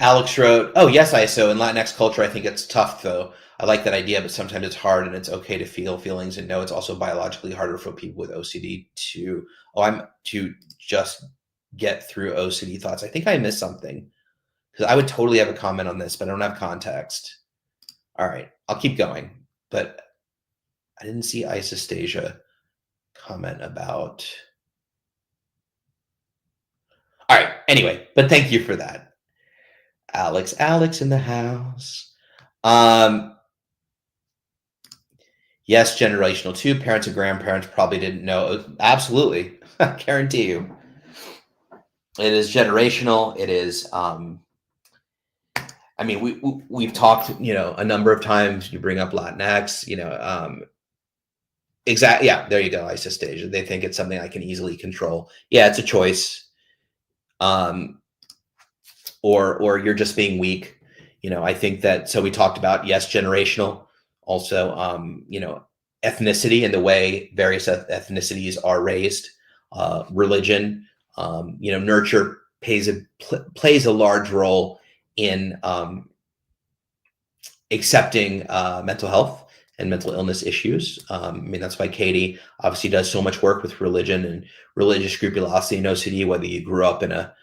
Alex wrote, oh, yes, ISO. In Latinx culture, I think it's tough, though. I like that idea, but sometimes it's hard, and it's okay to feel feelings and know it's also biologically harder for people with OCD to just get through OCD thoughts. I think I missed something because I would totally have a comment on this, but I don't have context. All right, I'll keep going. But I didn't see isostasia comment about. All right, anyway, but thank you for that. Alex in the house. Yes, generational too. Parents and grandparents probably didn't know. Absolutely. I guarantee you. It is generational. It is, we've talked, a number of times. You bring up Latinx, exactly. Yeah, there you go. Isostasia. They think it's something I can easily control. Yeah, it's a choice. Or you're just being weak. I think that, so we talked about, yes, generational, also, ethnicity and the way various ethnicities are raised, religion, nurture plays a large role in accepting mental health and mental illness issues. That's why Katie obviously does so much work with religion and religious scrupulosity and OCD, whether you grew up in a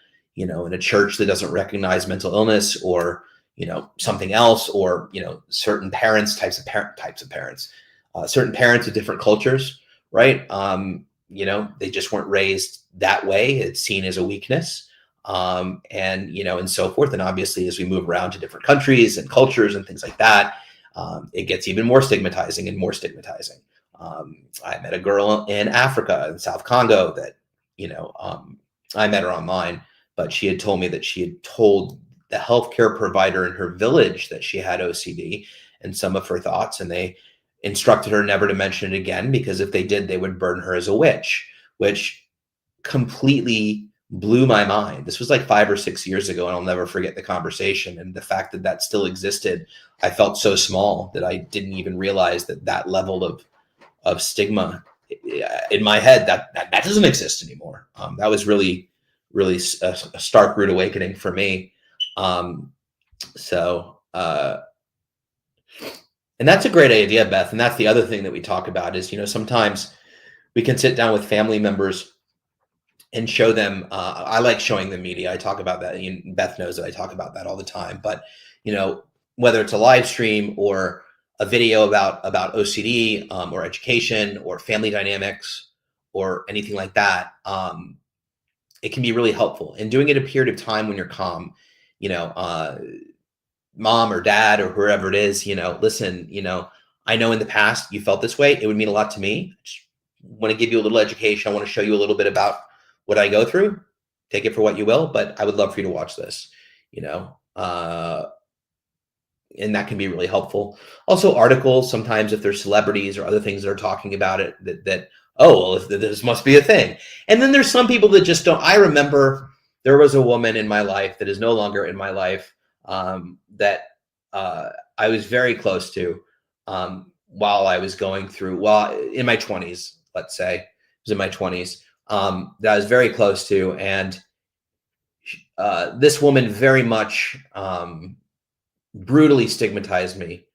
church that doesn't recognize mental illness, or something else, or certain types of parents, certain parents with different cultures, right? They just weren't raised that way. It's seen as a weakness, and so forth. And obviously, as we move around to different countries and cultures and things like that, it gets even more stigmatizing and more stigmatizing. I met a girl in Africa, in South Congo, that I met her online, but she had told me that she had told the healthcare provider in her village that she had OCD and some of her thoughts, and they instructed her never to mention it again, because if they did, they would burn her as a witch, which completely blew my mind. This was like 5 or 6 years ago, and I'll never forget the conversation. And the fact that that still existed, I felt so small that I didn't even realize that level of stigma in my head, that doesn't exist anymore. That was really a stark, rude awakening for me. And that's a great idea, Beth. And that's the other thing that we talk about is, sometimes we can sit down with family members and show them, I like showing them media. I talk about that. Beth knows that I talk about that all the time, but, whether it's a live stream or a video about OCD, or education or family dynamics or anything like that, it can be really helpful. And doing it a period of time when you're calm, mom or dad or whoever it is, listen, I know in the past you felt this way. It would mean a lot to me. I just want to give you a little education. I want to show you a little bit about what I go through. Take it for what you will, but I would love for you to watch this, and that can be really helpful. Also, articles, sometimes if there's celebrities or other things that are talking about it, that oh, well, this must be a thing. And then there's some people that just don't. I remember there was a woman in my life that is no longer in my life, that I was very close to, while I was going through, well, in my 20s, let's say, it was in my 20s, that I was very close to. And this woman very much brutally stigmatized me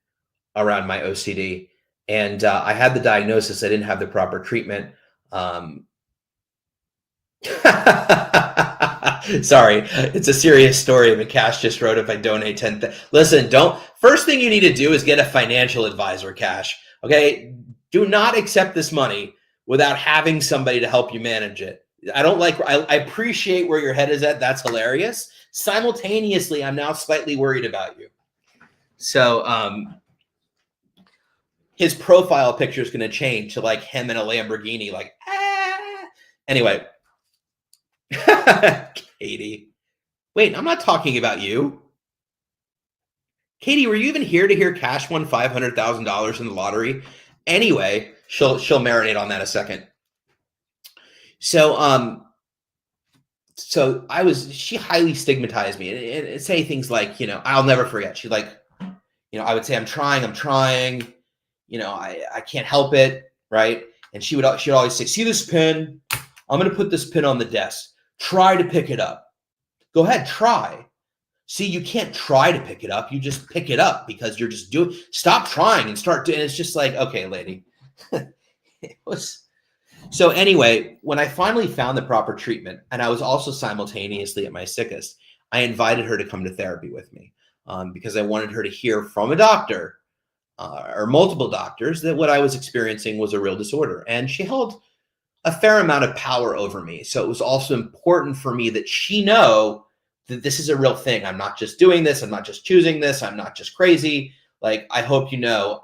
around my OCD. And I had the diagnosis. I didn't have the proper treatment. Sorry, it's a serious story. And Cash just wrote, if I donate 10, listen, first thing you need to do is get a financial advisor, Cash. Okay. Do not accept this money without having somebody to help you manage it. I appreciate where your head is at. That's hilarious. Simultaneously, I'm now slightly worried about you. So, his profile picture is going to change to like him in a Lamborghini, like, Anyway. Katie. Wait, I'm not talking about you. Katie, were you even here to hear Cash won $500,000 in the lottery? Anyway, she'll marinate on that a second. So, she highly stigmatized me and say things like, I'll never forget. She like, I would say, I'm trying, I can't help it. Right. And she'd always say, see this pin? I'm going to put this pin on the desk. Try to pick it up. Go ahead, try. See, you can't try to pick it up. You just pick it up because you're just doing. Stop trying and start doing. It's just like, okay, lady. It was. So anyway, when I finally found the proper treatment, and I was also simultaneously at my sickest, I invited her to come to therapy with me because I wanted her to hear from a doctor or multiple doctors that what I was experiencing was a real disorder. And she held a fair amount of power over me. So it was also important for me that she know that this is a real thing. I'm not just doing this. I'm not just choosing this. I'm not just crazy. Like, I hope you know.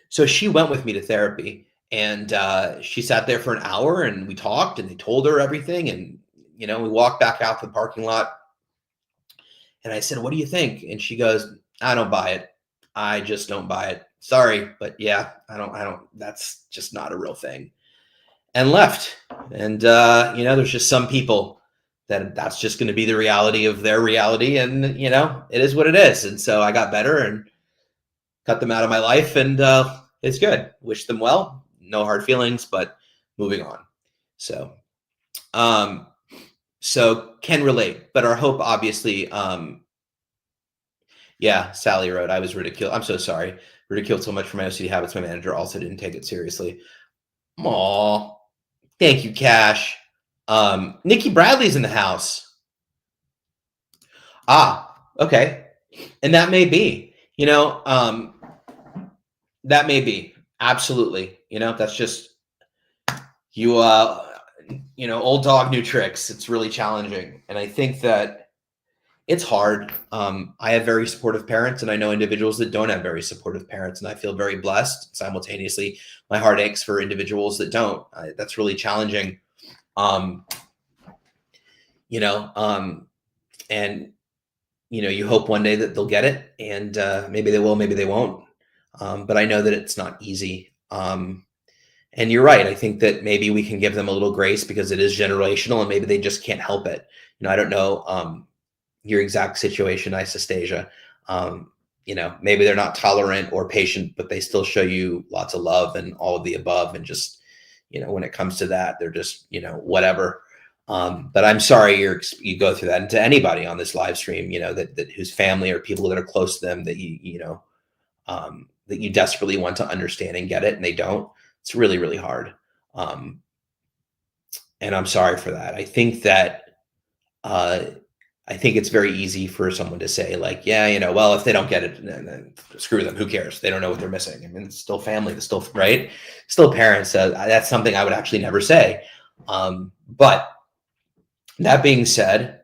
So she went with me to therapy, and she sat there for an hour, and we talked, and they told her everything. And, we walked back out to the parking lot, and I said, what do you think? And she goes, I don't buy it. I just don't buy it. Sorry, but yeah, I don't, that's just not a real thing. And left. And, there's just some people that's just going to be the reality of their reality. And, it is what it is. And so I got better and cut them out of my life, and it's good. Wish them well. No hard feelings, but moving on. So, can relate, but our hope, obviously, yeah, Sally wrote, I was ridiculed. I'm so sorry. Ridiculed so much for my OCD habits. My manager also didn't take it seriously. Aw, thank you, Cash. Nikki Bradley's in the house. Okay. And that may be, that may be. Absolutely. That's just, old dog, new tricks. It's really challenging. And I think that it's hard. I have very supportive parents, and I know individuals that don't have very supportive parents, and I feel very blessed. Simultaneously, my heart aches for individuals that don't. That's really challenging. And you hope one day that they'll get it, and maybe they will, maybe they won't. But I know that it's not easy. And you're right. I think that maybe we can give them a little grace because it is generational, and maybe they just can't help it. I don't know your exact situation, Isostasia. Maybe they're not tolerant or patient, but they still show you lots of love and all of the above. And just, when it comes to that, they're just, whatever. But I'm sorry you go through that. And to anybody on this live stream, that whose family or people that are close to them that that you desperately want to understand and get it, and they don't. It's really, really hard. And I'm sorry for that. I think that I think it's very easy for someone to say, like, yeah, well, if they don't get it, then screw them. Who cares? They don't know what they're missing. I mean, it's still family. It's still, right? Still parents. That's something I would actually never say. But that being said,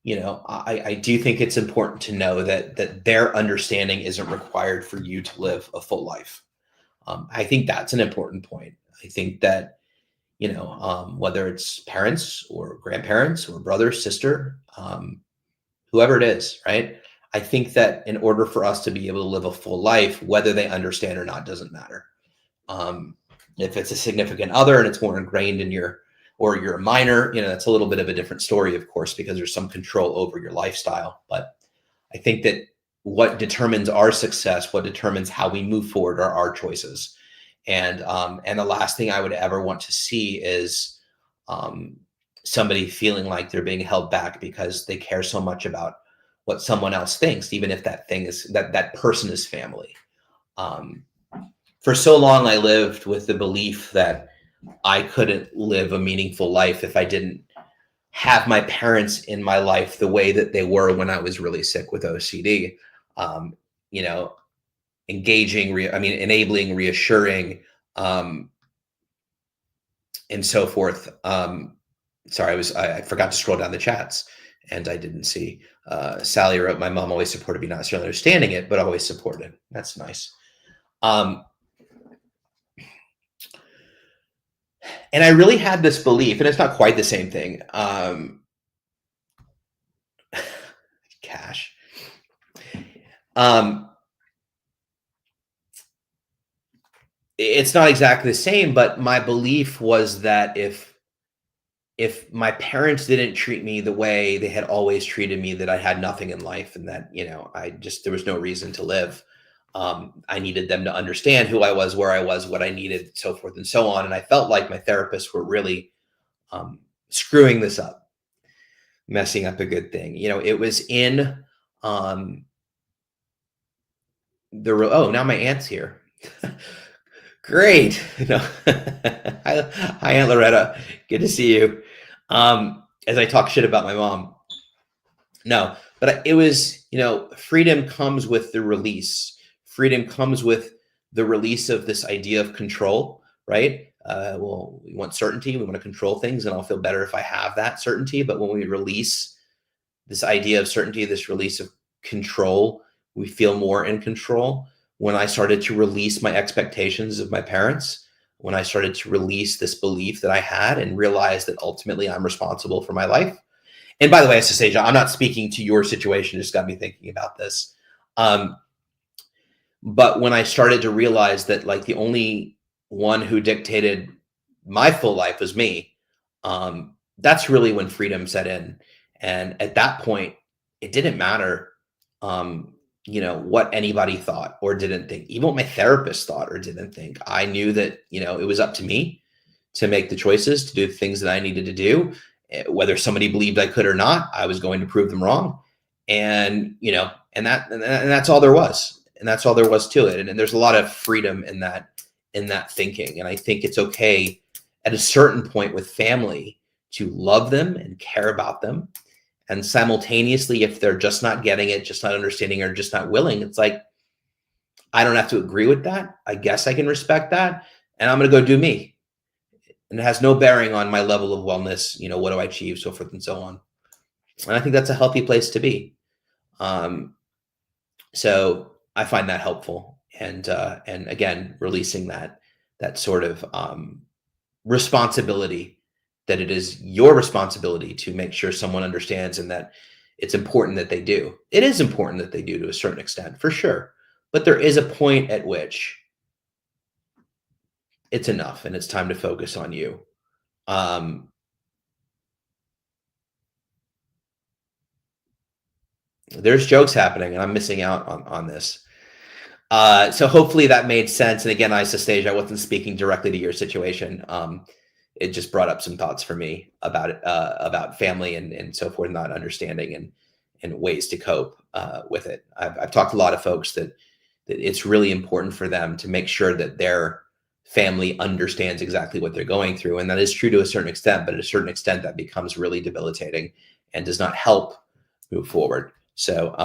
I do think it's important to know that their understanding isn't required for you to live a full life. I think that's an important point. I think that, whether it's parents or grandparents or brother, sister, whoever it is, right? I think that in order for us to be able to live a full life, whether they understand or not doesn't matter. If it's a significant other and it's more ingrained in or you're a minor, that's a little bit of a different story, of course, because there's some control over your lifestyle. But I think that what determines our success, what determines how we move forward, are our choices. And the last thing I would ever want to see is um, somebody feeling like they're being held back because they care so much about what someone else thinks, even if that thing is that person is family. Um, for so long, I lived with the belief that I couldn't live a meaningful life if I didn't have my parents in my life the way that they were when I was really sick with OCD. Um, you know, enabling, reassuring, um, and so forth. Sorry, I forgot to scroll down the chats, and I didn't see. Sally wrote, "My mom always supported me, not necessarily understanding it, but always supported." That's nice. Um, and I really had this belief, and it's not quite the same thing. Cash. Um, it's not exactly the same, but my belief was that if my parents didn't treat me the way they had always treated me, that I had nothing in life, and that there was no reason to live. I needed them to understand who I was, where I was, what I needed, so forth and so on. And I felt like my therapists were really screwing this up, messing up a good thing. It was in um, oh, now my aunt's here. Great. No. Hi, Aunt Loretta. Good to see you. As I talk shit about my mom. No, but it was, freedom comes with the release. Freedom comes with the release of this idea of control, right? Well, we want certainty. We want to control things, and I'll feel better if I have that certainty. But when we release this idea of certainty, this release of control, we feel more in control. When I started to release my expectations of my parents, when I started to release this belief that I had and realize that ultimately I'm responsible for my life. And by the way, Anastasia, I'm not speaking to your situation, it just got me thinking about this. But when I started to realize that like the only one who dictated my full life was me, that's really when freedom set in. And at that point, it didn't matter, what anybody thought or didn't think, even what my therapist thought or didn't think. I knew that, it was up to me to make the choices, to do the things that I needed to do. Whether somebody believed I could or not, I was going to prove them wrong. And, and that's all there was. And that's all there was to it. And there's a lot of freedom in that thinking. And I think it's okay at a certain point with family to love them and care about them. And simultaneously, if they're just not getting it, just not understanding, or just not willing, it's like, I don't have to agree with that. I guess I can respect that. And I'm going to go do me. And it has no bearing on my level of wellness. What do I achieve, so forth and so on. And I think that's a healthy place to be. So I find that helpful. And again, releasing that sort of responsibility, that it is your responsibility to make sure someone understands, and that it's important that they do. It is important that they do to a certain extent, for sure. But there is a point at which it's enough and it's time to focus on you. There's jokes happening and I'm missing out on this. So hopefully that made sense. And again, Anastasia, I wasn't speaking directly to your situation. It just brought up some thoughts for me about family and so forth, not understanding and ways to cope with it. I've talked to a lot of folks that it's really important for them to make sure that their family understands exactly what they're going through. And that is true to a certain extent, but at a certain extent that becomes really debilitating and does not help move forward. So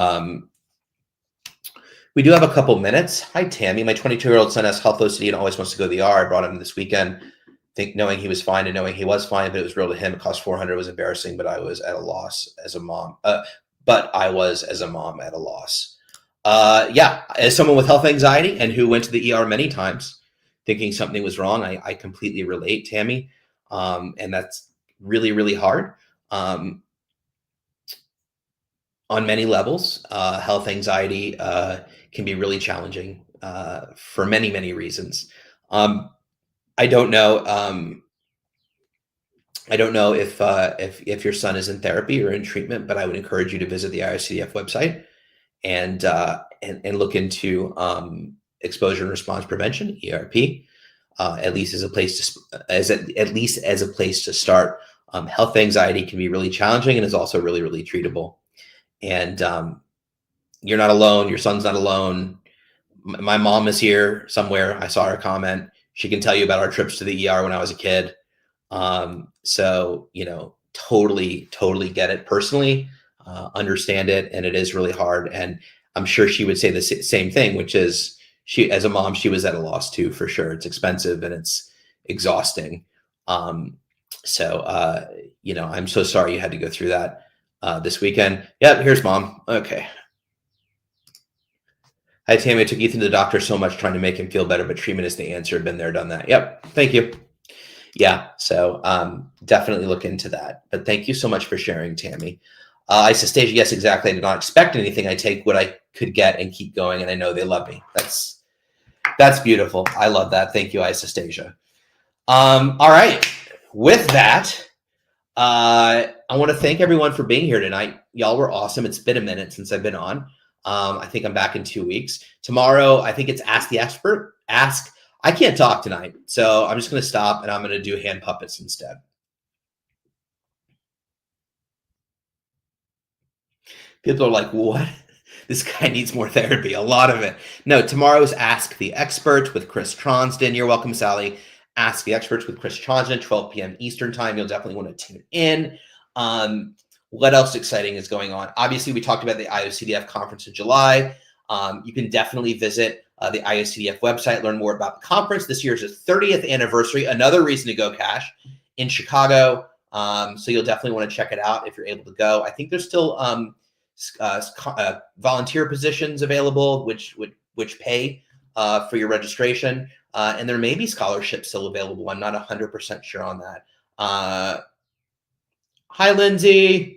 we do have a couple minutes. Hi, Tammy. My 22-year-old son has health OCD and always wants to go to the ER. I brought him this weekend, knowing he was fine and knowing he was fine, but it was real to him. It cost $400. It was embarrassing, but I was at a loss as a mom. As a mom at a loss. Yeah, as someone with health anxiety and who went to the ER many times thinking something was wrong, I completely relate, Tammy. And that's really, really hard. On many levels, health anxiety can be really challenging for many, many reasons. I don't know. I don't know if your son is in therapy or in treatment, but I would encourage you to visit the IOCDF website and look into exposure and response prevention, ERP, at least as a place to at least as a place to start. Health anxiety can be really challenging and is also really, really treatable. And you're not alone. Your son's not alone. My mom is here somewhere. I saw her comment. She can tell you about our trips to the ER when I was a kid. So, totally, totally get it personally, understand it. And it is really hard. And I'm sure she would say the same thing, which is as a mom, she was at a loss too, for sure. It's expensive and it's exhausting. So, I'm so sorry you had to go through that this weekend. Yep, here's mom. Okay. Hi, Tammy. I took Ethan to the doctor so much trying to make him feel better, but treatment is the answer. Been there, done that. Yep. Thank you. Yeah. So definitely look into that. But thank you so much for sharing, Tammy. Isostasia, yes, exactly. I did not expect anything. I take what I could get and keep going, and I know they love me. That's beautiful. I love that. Thank you, Isostasia. All right. With that, I want to thank everyone for being here tonight. Y'all were awesome. It's been a minute since I've been on. I think I'm back in 2 weeks. Tomorrow, I think it's Ask the Expert. I can't talk tonight, so I'm just going to stop and I'm going to do hand puppets instead. People are like, what? This guy needs more therapy, a lot of it. No, tomorrow's Ask the Expert with Chris Tronsden. You're welcome, Sally. Ask the Experts with Chris Tronsden, 12 p.m. Eastern time. You'll definitely want to tune in. What else exciting is going on? Obviously, we talked about the IOCDF conference in July. You can definitely visit the IOCDF website, learn more about the conference. This year is its 30th anniversary. Another reason to go, Cash, in Chicago. So you'll definitely want to check it out if you're able to go. I think there's still volunteer positions available, which pay for your registration. And there may be scholarships still available. I'm not 100% sure on that. Hi, Lindsay.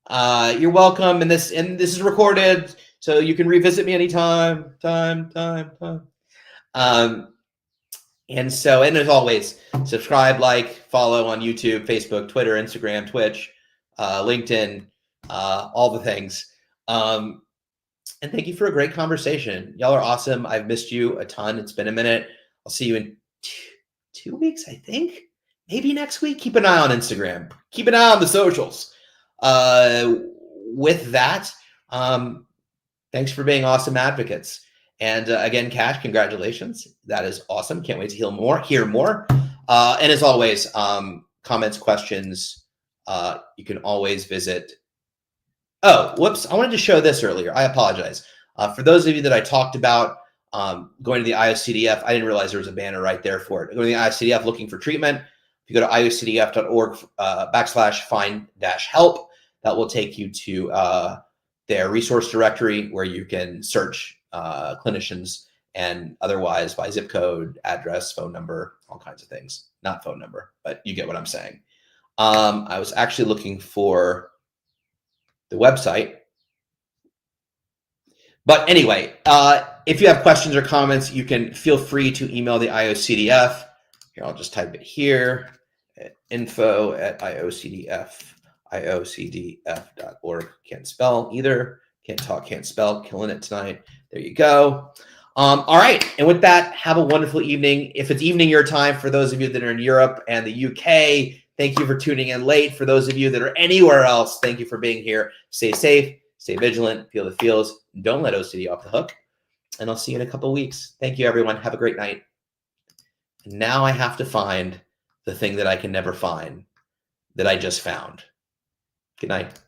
You're welcome. And this is recorded, so you can revisit me anytime. And as always, subscribe, like, follow on YouTube, Facebook, Twitter, Instagram, Twitch, LinkedIn, all the things. And thank you for a great conversation. Y'all are awesome. I've missed you a ton. It's been a minute. I'll see you in 2 weeks, I think. Maybe next week. Keep an eye on Instagram. Keep an eye on the socials. With that, thanks for being awesome advocates. And again, Cash, congratulations. That is awesome. Can't wait to hear more. And as always, comments, questions, you can always visit. Oh, whoops. I wanted to show this earlier. I apologize. For those of you that I talked about going to the IOCDF, I didn't realize there was a banner right there for it. Going to the IOCDF looking for treatment. If you go to iocdf.org /find-help, that will take you to their resource directory where you can search clinicians and otherwise by zip code, address, phone number, all kinds of things. Not phone number, but you get what I'm saying. I was actually looking for the website. But anyway, if you have questions or comments, you can feel free to email the IOCDF. Here, I'll just type it here, info@iocdf.org. Can't spell either. Can't talk, can't spell. Killing it tonight. There you go. All right. And with that, have a wonderful evening. If it's evening your time, for those of you that are in Europe and the UK, thank you for tuning in late. For those of you that are anywhere else, thank you for being here. Stay safe, stay vigilant, feel the feels. Don't let OCD off the hook. And I'll see you in a couple of weeks. Thank you, everyone. Have a great night. And now I have to find the thing that I can never find that I just found. Good night.